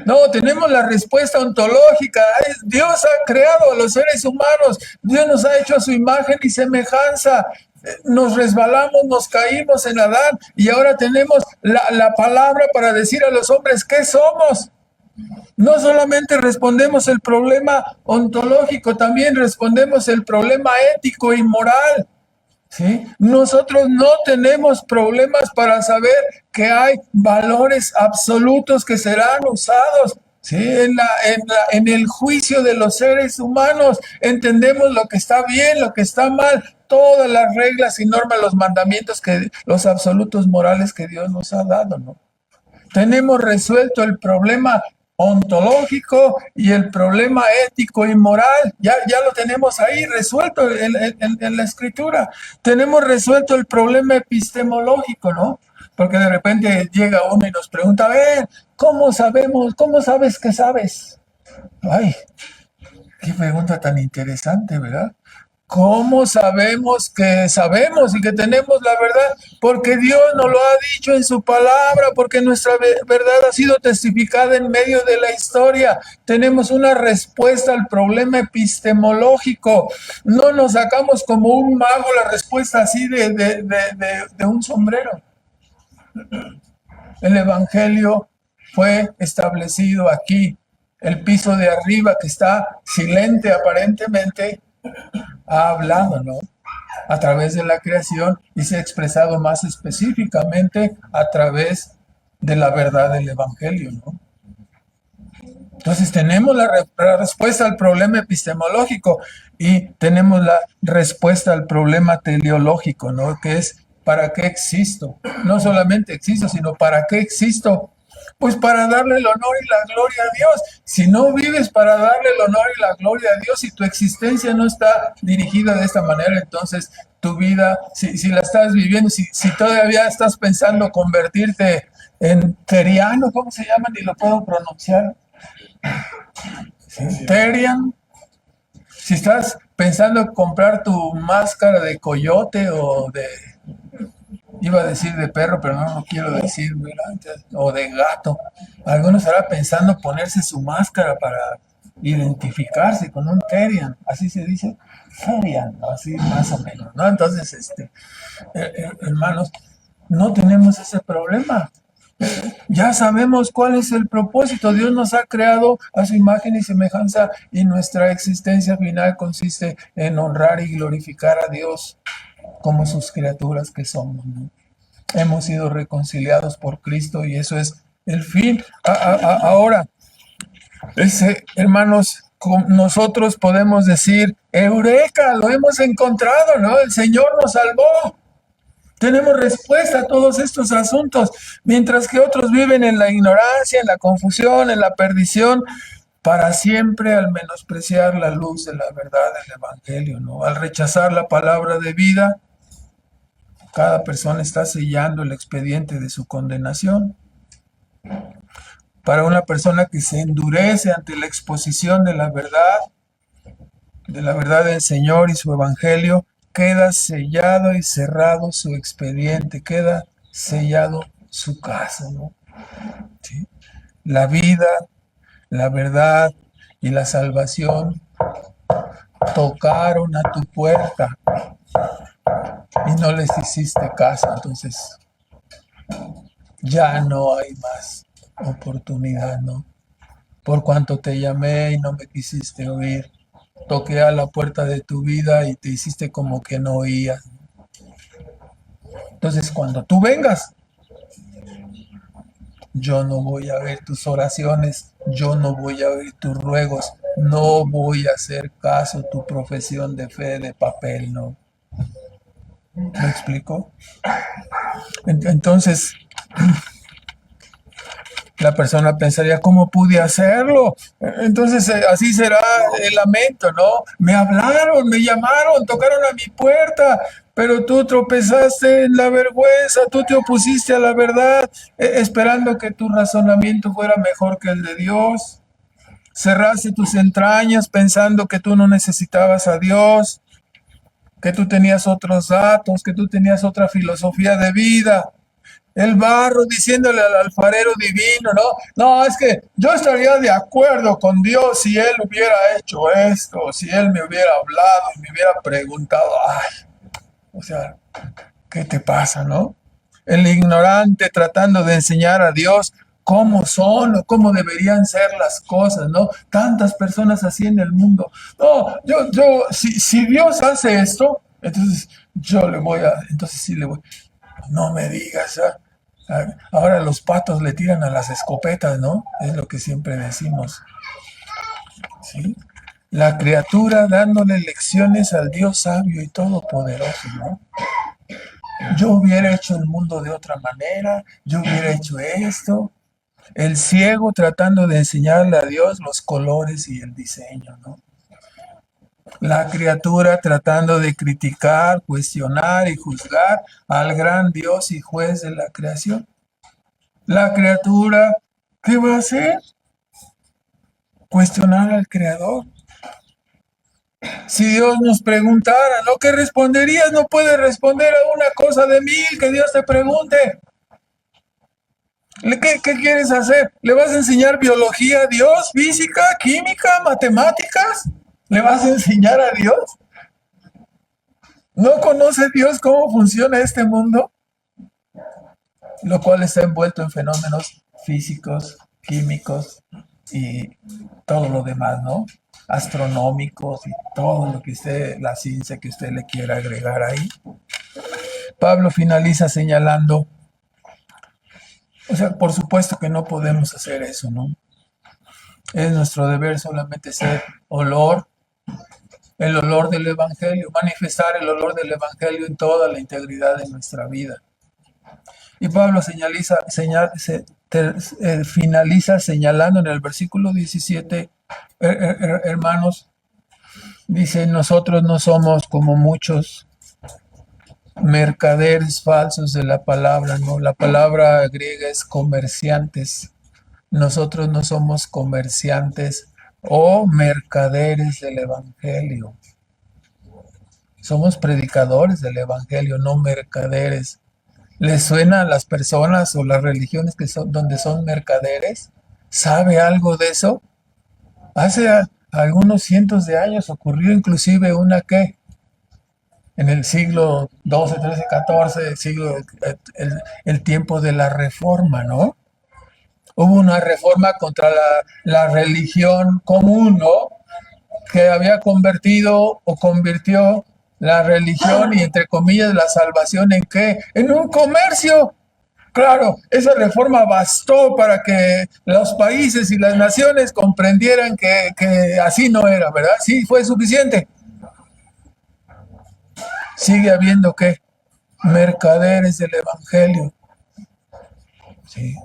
No, tenemos la respuesta ontológica. Dios ha creado a los seres humanos, Dios nos ha hecho a su imagen y semejanza. Nos resbalamos, nos caímos en Adán y ahora tenemos la palabra para decir a los hombres qué somos. No solamente respondemos el problema ontológico, también respondemos el problema ético y moral. ¿Sí? Nosotros no tenemos problemas para saber que hay valores absolutos que serán usados. ¿Sí? En el juicio de los seres humanos entendemos lo que está bien, lo que está mal, todas las reglas y normas, los mandamientos, los absolutos morales que Dios nos ha dado, ¿no? Tenemos resuelto el problema ontológico y el problema ético y moral, ya lo tenemos ahí resuelto en la escritura. Tenemos resuelto el problema epistemológico, ¿no? Porque de repente llega uno y nos pregunta, a ver, ¿cómo sabes que sabes? Ay, qué pregunta tan interesante, ¿verdad? ¿Cómo sabemos que sabemos y que tenemos la verdad? Porque Dios nos lo ha dicho en su palabra, porque nuestra verdad ha sido testificada en medio de la historia. Tenemos una respuesta al problema epistemológico. No nos sacamos como un mago la respuesta así de un sombrero. El Evangelio fue establecido aquí. El piso de arriba, que está silente aparentemente, ha hablado, ¿no? A través de la creación y se ha expresado más específicamente a través de la verdad del Evangelio, ¿no? Entonces tenemos la respuesta al problema epistemológico y tenemos la respuesta al problema teleológico, ¿no? Que es ¿para qué existo? No solamente existo, sino ¿para qué existo? Pues para darle el honor y la gloria a Dios. Si no vives para darle el honor y la gloria a Dios y tu existencia no está dirigida de esta manera, entonces tu vida, si la estás viviendo, si todavía estás pensando convertirte en teriano, ¿cómo se llama? Ni lo puedo pronunciar. Terian, si estás pensando en comprar tu máscara de coyote o de, iba a decir de perro, pero no lo quiero decir, ¿verdad? O de gato. Algunos estarán pensando ponerse su máscara para identificarse con un Terian, así se dice, Terian, así más o menos, ¿no? Entonces, hermanos, no tenemos ese problema. Ya sabemos cuál es el propósito. Dios nos ha creado a su imagen y semejanza y nuestra existencia final consiste en honrar y glorificar a Dios como sus criaturas que somos, ¿no? Hemos sido reconciliados por Cristo y eso es el fin. Ahora, hermanos, nosotros podemos decir, Eureka, lo hemos encontrado, ¿no? El Señor nos salvó. Tenemos respuesta a todos estos asuntos, mientras que otros viven en la ignorancia, en la confusión, en la perdición, para siempre al menospreciar la luz de la verdad del Evangelio, ¿no? Al rechazar la palabra de vida, cada persona está sellando el expediente de su condenación. Para una persona que se endurece ante la exposición de la verdad del Señor y su Evangelio, queda sellado y cerrado su expediente, queda sellado su casa, ¿no? ¿Sí? La vida, la verdad y la salvación tocaron a tu puerta y no les hiciste caso, entonces ya no hay más oportunidad, ¿no? Por cuanto te llamé y no me quisiste oír, toqué a la puerta de tu vida y te hiciste como que no oías. Entonces, cuando tú vengas, yo no voy a ver tus oraciones, yo no voy a oír tus ruegos, no voy a hacer caso a tu profesión de fe de papel, ¿no? ¿Me explico? Entonces, la persona pensaría, ¿cómo pude hacerlo? Entonces, así será el lamento, ¿no? Me hablaron, me llamaron, tocaron a mi puerta, pero tú tropezaste en la vergüenza, tú te opusiste a la verdad, esperando que tu razonamiento fuera mejor que el de Dios. Cerraste tus entrañas pensando que tú no necesitabas a Dios, que tú tenías otros datos, que tú tenías otra filosofía de vida. El barro diciéndole al alfarero divino, ¿no? No, es que yo estaría de acuerdo con Dios si Él hubiera hecho esto, si Él me hubiera hablado y me hubiera preguntado, ay, o sea, ¿qué te pasa, no? El ignorante tratando de enseñar a Dios cómo son o cómo deberían ser las cosas, ¿no? Tantas personas así en el mundo. No, si Dios hace esto, entonces yo le voy a, entonces sí le voy. No me digas, ¿eh? Ahora los patos le tiran a las escopetas, ¿no? Es lo que siempre decimos, ¿sí? La criatura dándole lecciones al Dios sabio y todopoderoso, ¿no? Yo hubiera hecho el mundo de otra manera, yo hubiera hecho esto. El ciego tratando de enseñarle a Dios los colores y el diseño, ¿no? La criatura tratando de criticar, cuestionar y juzgar al gran Dios y juez de la creación. La criatura, ¿qué va a hacer? Cuestionar al Creador. Si Dios nos preguntara, ¿no? ¿Qué responderías? No puedes responder a una cosa de mil que Dios te pregunte. ¿Qué quieres hacer? ¿Le vas a enseñar biología a Dios? ¿Física? ¿Química? ¿Matemáticas? ¿Le vas a enseñar a Dios? ¿No conoce Dios cómo funciona este mundo? Lo cual está envuelto en fenómenos físicos, químicos y todo lo demás, ¿no? Astronómicos y todo lo que usted, la ciencia que usted le quiera agregar ahí. Pablo finaliza señalando, o sea, por supuesto que no podemos hacer eso, ¿no? Es nuestro deber solamente ser el olor del Evangelio, manifestar el olor del Evangelio en toda la integridad de nuestra vida. Y Pablo finaliza señalando en el versículo 17, hermanos, dice, nosotros no somos como muchos mercaderes falsos de la palabra, ¿no? La palabra griega es comerciantes. Nosotros no somos comerciantes o mercaderes del Evangelio. Somos predicadores del Evangelio, no mercaderes. ¿Les suena a las personas o las religiones que son donde son mercaderes? ¿Sabe algo de eso? Hace algunos cientos de años ocurrió inclusive una que en el siglo XII, XIII, XIV, el tiempo de la Reforma, ¿no? Hubo una reforma contra la religión común, ¿no? Que había convertido o convirtió la religión y entre comillas la salvación en qué? En un comercio. Claro, esa reforma bastó para que los países y las naciones comprendieran que así no era, ¿verdad? Sí, fue suficiente. Sigue habiendo que mercaderes del evangelio. Sí.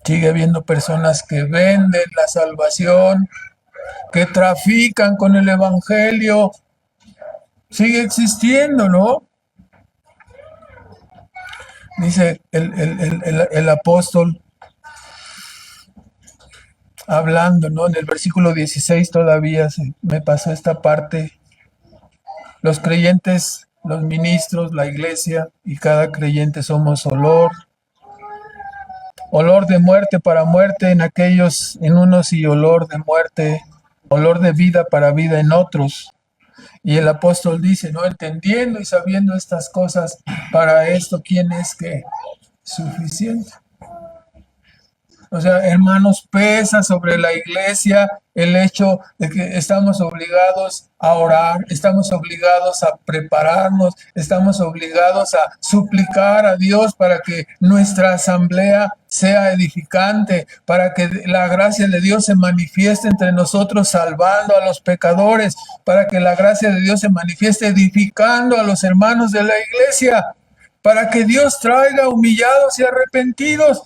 Sigue habiendo personas que venden la salvación, que trafican con el evangelio. Sigue existiendo, ¿no? Dice el apóstol, hablando, ¿no? En el versículo 16 todavía me pasó esta parte. Los creyentes, los ministros, la iglesia y cada creyente somos olor de muerte para muerte en aquellos, en unos y olor de muerte, olor de vida para vida en otros. Y el apóstol dice, ¿no? Entendiendo y sabiendo estas cosas, para esto, ¿quién es que? Suficiente. O sea, hermanos, pesa sobre la iglesia el hecho de que estamos obligados a orar, estamos obligados a prepararnos, estamos obligados a suplicar a Dios para que nuestra asamblea sea edificante, para que la gracia de Dios se manifieste entre nosotros salvando a los pecadores, para que la gracia de Dios se manifieste edificando a los hermanos de la iglesia, para que Dios traiga humillados y arrepentidos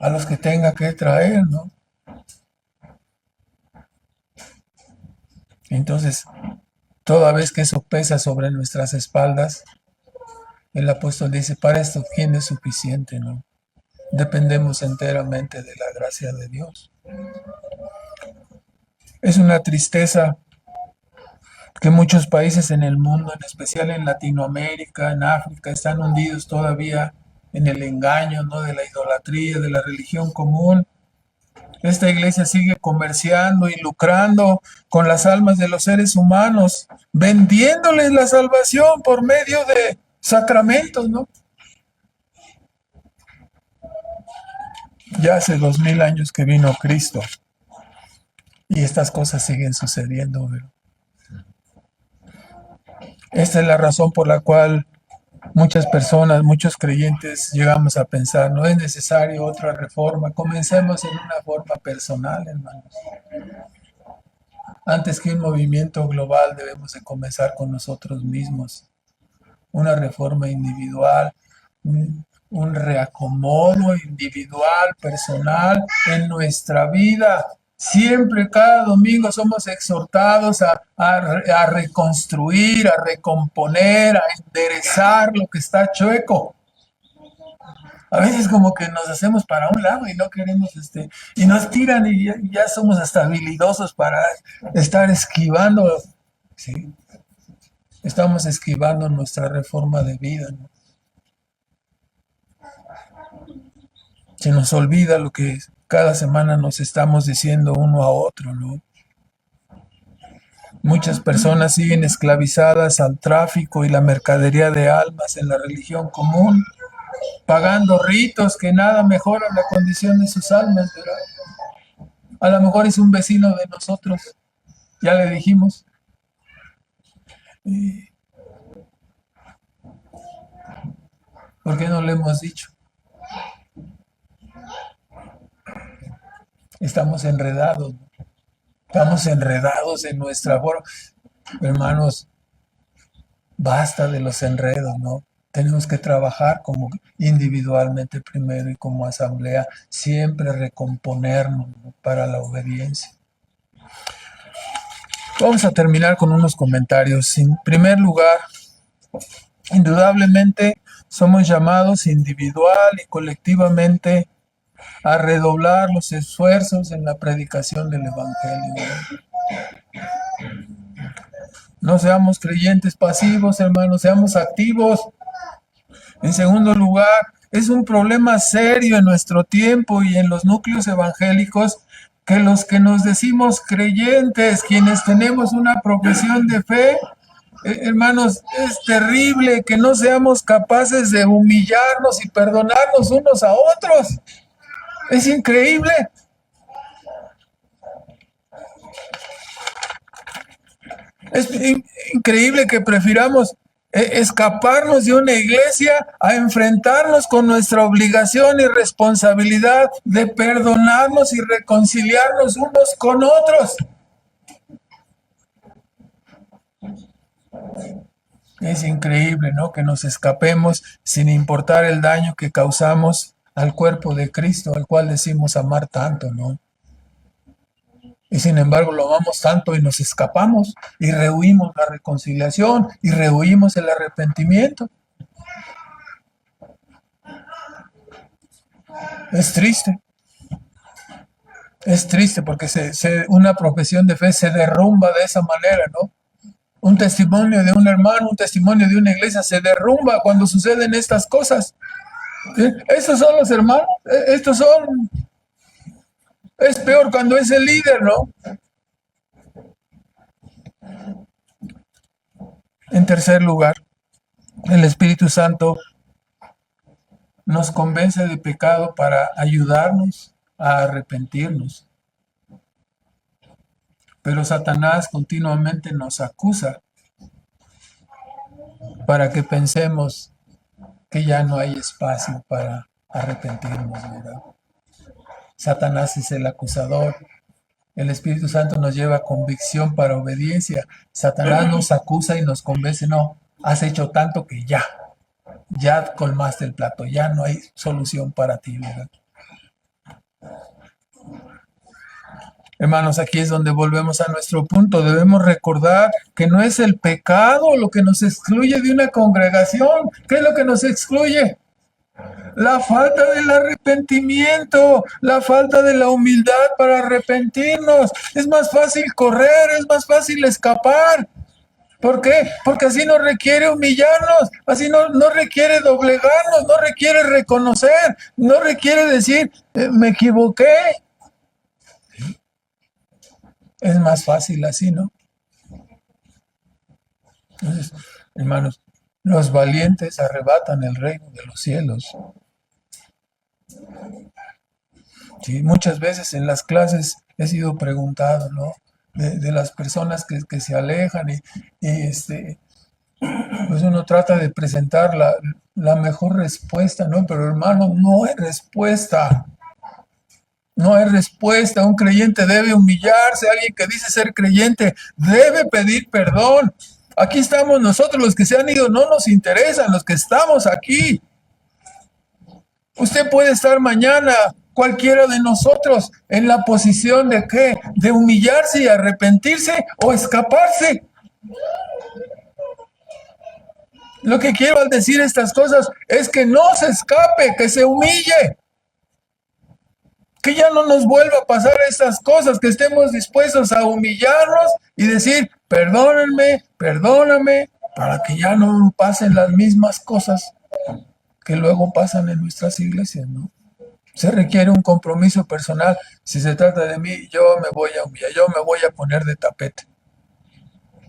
a los que tenga que traer, ¿no? Entonces, toda vez que eso pesa sobre nuestras espaldas, el apóstol dice, para esto, ¿quién es suficiente, no? Dependemos enteramente de la gracia de Dios. Es una tristeza que muchos países en el mundo, en especial en Latinoamérica, en África, están hundidos todavía en el engaño, ¿no? De la idolatría, de la religión común. Esta iglesia sigue comerciando y lucrando con las almas de los seres humanos, vendiéndoles la salvación por medio de sacramentos, ¿no? Ya hace 2000 años que vino Cristo y estas cosas siguen sucediendo. ¿Verdad? Esta es la razón por la cual muchas personas, muchos creyentes llegamos a pensar, no es necesario otra reforma, comencemos en una forma personal, hermanos. Antes que un movimiento global debemos de comenzar con nosotros mismos, una reforma individual, un reacomodo individual, personal en nuestra vida. Siempre, cada domingo somos exhortados a reconstruir, a recomponer, a enderezar lo que está chueco. A veces como que nos hacemos para un lado y no queremos, y nos tiran y ya somos hasta habilidosos para estar esquivando, ¿sí? Estamos esquivando nuestra reforma de vida, ¿no? Se nos olvida lo que cada semana nos estamos diciendo uno a otro, ¿no? Muchas personas siguen esclavizadas al tráfico y la mercadería de almas en la religión común, pagando ritos que nada mejoran la condición de sus almas, ¿verdad? A lo mejor es un vecino de nosotros, ya le dijimos. ¿Y por qué no le hemos dicho? Estamos enredados, ¿no? Estamos enredados en nuestra forma. Hermanos, basta de los enredos, ¿no? Tenemos que trabajar como individualmente primero y como asamblea, siempre recomponernos, ¿no?, para la obediencia. Vamos a terminar con unos comentarios. En primer lugar, indudablemente somos llamados individual y colectivamente a redoblar los esfuerzos en la predicación del Evangelio. No seamos creyentes pasivos, hermanos, seamos activos. En segundo lugar, es un problema serio en nuestro tiempo y en los núcleos evangélicos que los que nos decimos creyentes, quienes tenemos una profesión de fe, hermanos, es terrible que no seamos capaces de humillarnos y perdonarnos unos a otros. Es increíble. Es increíble que prefiramos escaparnos de una iglesia a enfrentarnos con nuestra obligación y responsabilidad de perdonarnos y reconciliarnos unos con otros. Es increíble, ¿no?, que nos escapemos sin importar el daño que causamos al cuerpo de Cristo, al cual decimos amar tanto, ¿no? Y sin embargo lo amamos tanto y nos escapamos y rehuimos la reconciliación y rehuimos el arrepentimiento. Es triste. Es triste porque una profesión de fe se derrumba de esa manera, ¿no? Un testimonio de un hermano, un testimonio de una iglesia se derrumba cuando suceden estas cosas. ¿Sí? Estos son los hermanos, estos son... Es peor cuando es el líder, ¿no? En tercer lugar, el Espíritu Santo nos convence de pecado para ayudarnos a arrepentirnos. Pero Satanás continuamente nos acusa para que pensemos que ya no hay espacio para arrepentirnos, ¿verdad? Satanás es el acusador. El Espíritu Santo nos lleva a convicción para obediencia. Satanás nos acusa y nos convence, no, has hecho tanto que ya colmaste el plato, ya no hay solución para ti, ¿verdad? Hermanos, aquí es donde volvemos a nuestro punto. Debemos recordar que no es el pecado lo que nos excluye de una congregación. ¿Qué es lo que nos excluye? La falta del arrepentimiento, la falta de la humildad para arrepentirnos. Es más fácil correr, es más fácil escapar. ¿Por qué? Porque así no requiere humillarnos, así no requiere doblegarnos, no requiere reconocer, no requiere decir, me equivoqué. Es más fácil así, ¿no? Entonces, hermanos, los valientes arrebatan el reino de los cielos. Sí, muchas veces en las clases he sido preguntado, ¿no?, de las personas que se alejan y pues uno trata de presentar la mejor respuesta, ¿no? Pero hermano, no hay respuesta. No hay respuesta. Un creyente debe humillarse. Alguien que dice ser creyente debe pedir perdón. Aquí estamos nosotros, los que se han ido no nos interesan, los que estamos aquí. Usted puede estar mañana, cualquiera de nosotros, en la posición de ¿qué? De humillarse y arrepentirse o escaparse. Lo que quiero al decir estas cosas es que no se escape, que se humille, que ya no nos vuelva a pasar estas cosas, que estemos dispuestos a humillarnos y decir, perdónenme, perdóname, para que ya no pasen las mismas cosas que luego pasan en nuestras iglesias, ¿no? Se requiere un compromiso personal. Si se trata de mí, yo me voy a humillar, yo me voy a poner de tapete.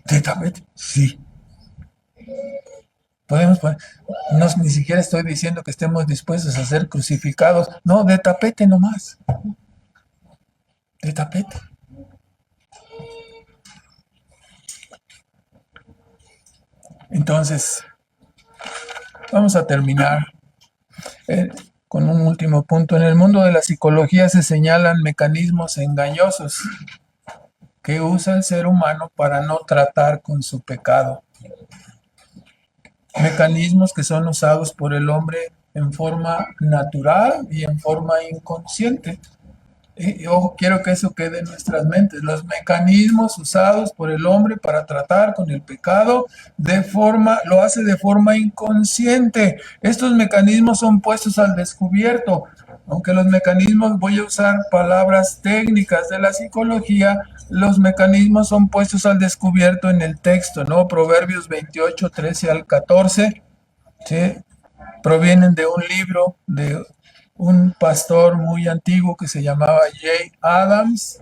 ¿De tapete? Sí. Podemos poner, no, ni siquiera estoy diciendo que estemos dispuestos a ser crucificados. No, de tapete nomás. De tapete. Entonces, vamos a terminar con un último punto. En el mundo de la psicología se señalan mecanismos engañosos que usa el ser humano para no tratar con su pecado. Mecanismos que son usados por el hombre en forma natural y en forma inconsciente. Ojo, quiero que eso quede en nuestras mentes. Los mecanismos usados por el hombre para tratar con el pecado lo hace de forma inconsciente. Estos mecanismos son puestos al descubierto. Aunque los mecanismos, voy a usar palabras técnicas de la psicología, los mecanismos son puestos al descubierto en el texto, ¿no? Proverbios 28, 13 al 14, ¿sí? Provienen de un libro de un pastor muy antiguo que se llamaba Jay Adams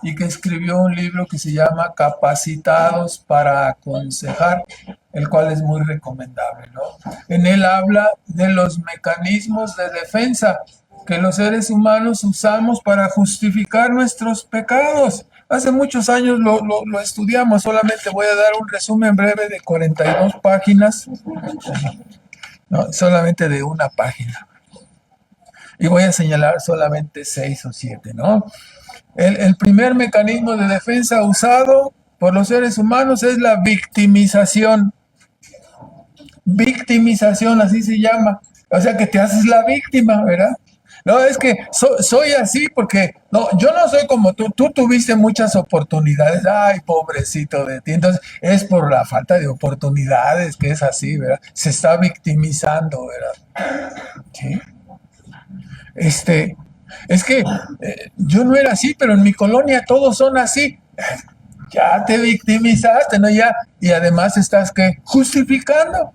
y que escribió un libro que se llama Capacitados para aconsejar, el cual es muy recomendable, ¿no? En él habla de los mecanismos de defensa que los seres humanos usamos para justificar nuestros pecados. Hace muchos años lo estudiamos, solamente voy a dar un resumen breve de 42 páginas, no, solamente de una página. Y voy a señalar solamente 6 o 7, ¿no? El primer mecanismo de defensa usado por los seres humanos es la victimización. Victimización, así se llama. O sea, que te haces la víctima, ¿verdad? No, es que soy así porque, no, yo no soy como tú tuviste muchas oportunidades, ay, pobrecito de ti, entonces es por la falta de oportunidades que es así, ¿verdad? Se está victimizando, ¿verdad? ¿Sí? Es que yo no era así, pero en mi colonia todos son así. Ya te victimizaste, ¿no? Ya, y además estás que justificando.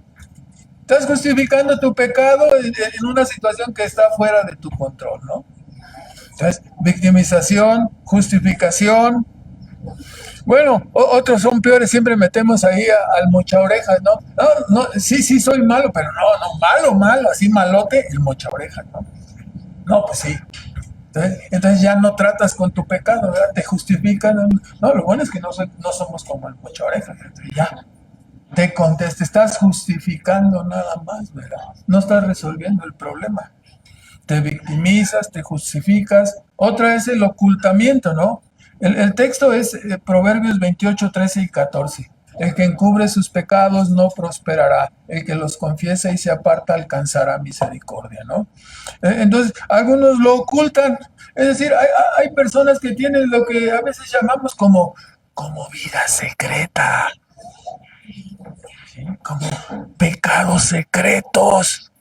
Estás justificando tu pecado en una situación que está fuera de tu control, ¿no? Entonces, victimización, justificación. Bueno, otros son peores, siempre metemos ahí al mocha orejas, ¿no? No, no, sí, soy malo, pero malo, así malote, el mocha orejas, ¿no? No, pues sí. Entonces ya no tratas con tu pecado, ¿verdad? Te justifican. No, lo bueno es que no somos como el mocha orejas, ya. Te contesta, estás justificando nada más, ¿verdad? No estás resolviendo el problema. Te victimizas, te justificas. Otra es el ocultamiento, ¿no? El texto es Proverbios 28, 13 y 14. El que encubre sus pecados no prosperará. El que los confiesa y se aparta alcanzará misericordia, ¿no? Entonces, algunos lo ocultan. Es decir, hay personas que tienen lo que a veces llamamos como vida secreta, ¿sí? Como pecados secretos.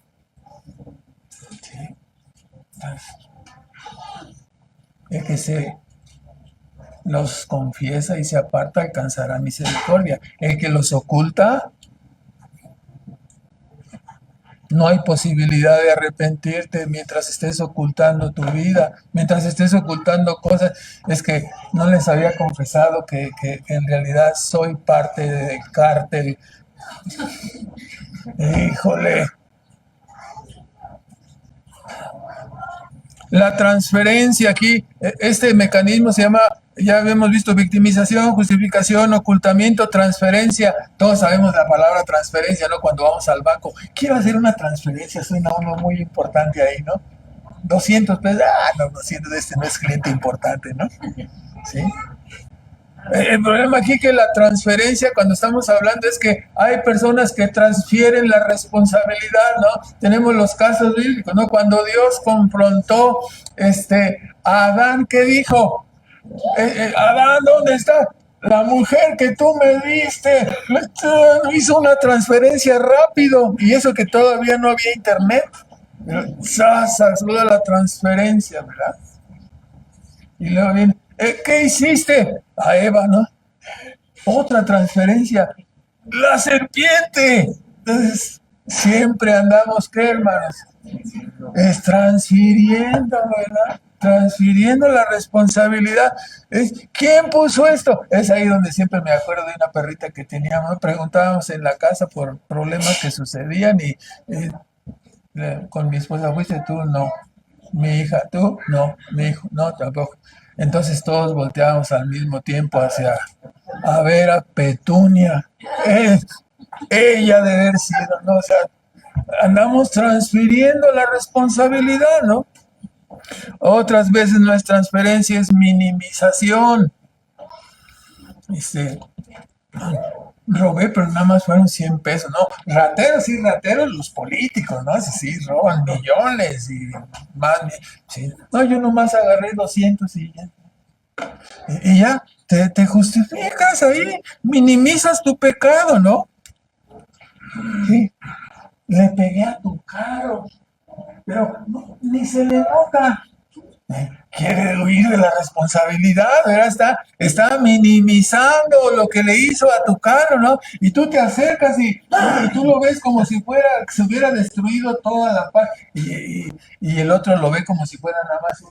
¿Sí? Entonces, el que se los confiesa y se aparta alcanzará misericordia. El que los oculta, no hay posibilidad de arrepentirte mientras estés ocultando tu vida, mientras estés ocultando cosas. Es que no les había confesado que en realidad soy parte del cártel. Híjole. La transferencia aquí, este mecanismo se llama, ya habíamos visto, victimización, justificación, ocultamiento, transferencia. Todos sabemos la palabra transferencia, ¿no? Cuando vamos al banco, quiero hacer una transferencia, suena uno muy importante ahí, ¿no? 200 pesos, no, 200, este no es cliente importante, ¿no? ¿Sí? El problema aquí que la transferencia, cuando estamos hablando, es que hay personas que transfieren la responsabilidad, ¿no? Tenemos los casos bíblicos, ¿no? Cuando Dios confrontó a Adán, ¿qué dijo? Adán, ¿dónde está? La mujer que tú me diste hizo una transferencia rápido y eso que todavía no había internet. Saluda la transferencia, ¿verdad? Y luego viene, ¿qué hiciste? A Eva, ¿no? Otra transferencia, la serpiente. Entonces, siempre andamos, ¿qué, hermanos? Es transfiriendo, ¿verdad? Transfiriendo la responsabilidad. ¿Quién puso esto? Es ahí donde siempre me acuerdo de una perrita que teníamos. Preguntábamos en la casa por problemas que sucedían y con mi esposa, ¿fuiste tú? No. Mi hija, ¿tú? No. Mi hijo, no, tampoco. Entonces todos volteábamos al mismo tiempo hacia, a ver a Petunia. Es ella de haber sido, ¿no? O sea, andamos transfiriendo la responsabilidad, ¿no? Otras veces no es transferencia, es minimización. Este, robé, pero nada más fueron 100 pesos. No, rateros, sí, rateros los políticos, ¿no? Sí, roban millones y más. Sí. No, yo nomás agarré 200 y ya. Y ya, te justificas ahí, minimizas tu pecado, ¿no? Sí, le pegué a tu carro, pero no, ni se le nota. Quiere huir de la responsabilidad, ¿verdad? Está minimizando lo que le hizo a tu carro, ¿no? Y tú te acercas y tú lo ves como si fuera, que se hubiera destruido toda la paz. Y el otro lo ve como si fuera nada más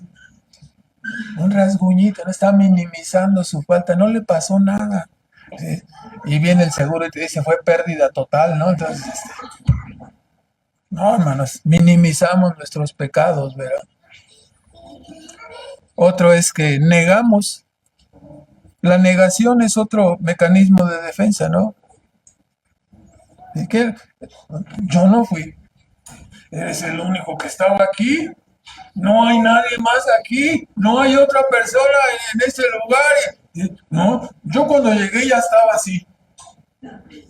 un rasguñito, ¿no? Está minimizando su falta, no le pasó nada. ¿Sí? Y viene el seguro y te dice, fue pérdida total, ¿no? Entonces, no, hermanos, minimizamos nuestros pecados, ¿verdad? Otro es que negamos. La negación es otro mecanismo de defensa, ¿no? Es que yo no fui. Eres el único que estaba aquí. No hay nadie más aquí. No hay otra persona en este lugar. No, yo cuando llegué ya estaba así.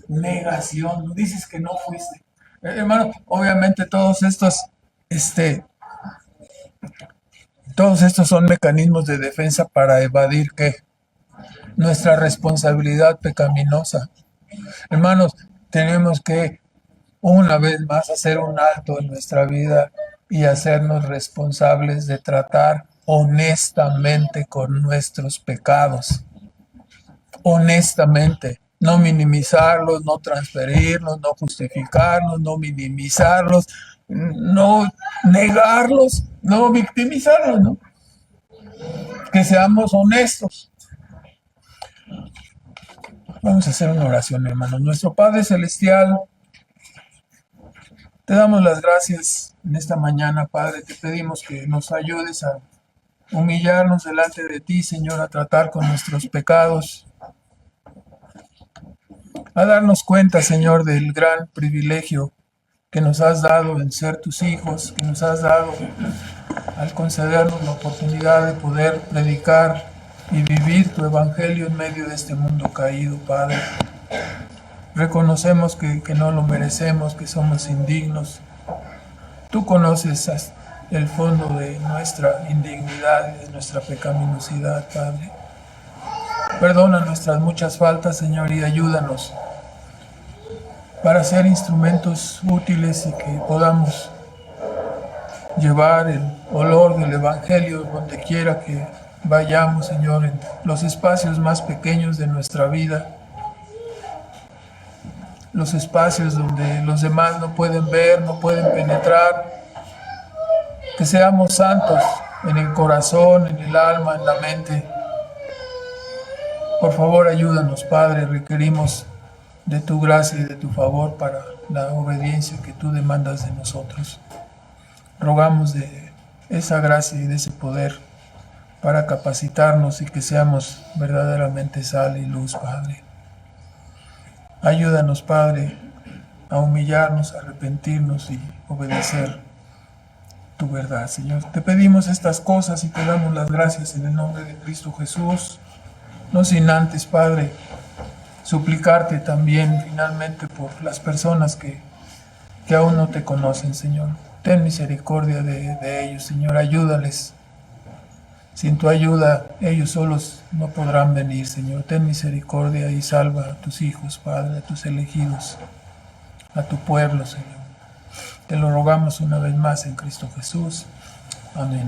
Negación. Dices que no fuiste. Hermano, obviamente este, todos estos son mecanismos de defensa para evadir ¿qué? Nuestra responsabilidad pecaminosa. Hermanos, tenemos que una vez más hacer un alto en nuestra vida y hacernos responsables de tratar honestamente con nuestros pecados. Honestamente. No minimizarlos, no transferirlos, no justificarlos, no minimizarlos, no negarlos, no victimizarlos, ¿no? Que seamos honestos. Vamos a hacer una oración, hermanos. Nuestro Padre Celestial, te damos las gracias en esta mañana, Padre. Te pedimos que nos ayudes a humillarnos delante de ti, Señor, a tratar con nuestros pecados, a darnos cuenta, Señor, del gran privilegio que nos has dado en ser tus hijos, que nos has dado al concedernos la oportunidad de poder predicar y vivir tu evangelio en medio de este mundo caído, Padre. Reconocemos que no lo merecemos, que somos indignos. Tú conoces el fondo de nuestra indignidad y de nuestra pecaminosidad, Padre. Perdona nuestras muchas faltas, Señor, y ayúdanos para ser instrumentos útiles y que podamos llevar el olor del Evangelio donde quiera que vayamos, Señor, en los espacios más pequeños de nuestra vida, los espacios donde los demás no pueden ver, no pueden penetrar, que seamos santos en el corazón, en el alma, en la mente. Por favor, ayúdanos, Padre, requerimos de tu gracia y de tu favor para la obediencia que tú demandas de nosotros. Rogamos de esa gracia y de ese poder para capacitarnos y que seamos verdaderamente sal y luz, Padre. Ayúdanos, Padre, a humillarnos, a arrepentirnos y obedecer tu verdad, Señor. Te pedimos estas cosas y te damos las gracias en el nombre de Cristo Jesús. No sin antes, Padre, suplicarte también finalmente por las personas que aún no te conocen, Señor. Ten misericordia de ellos, Señor. Ayúdales Sin tu ayuda, ellos solos no podrán venir, Señor. Ten misericordia y salva a tus hijos, Padre, a tus elegidos, a tu pueblo, Señor. Te lo rogamos una vez más en Cristo Jesús. Amén.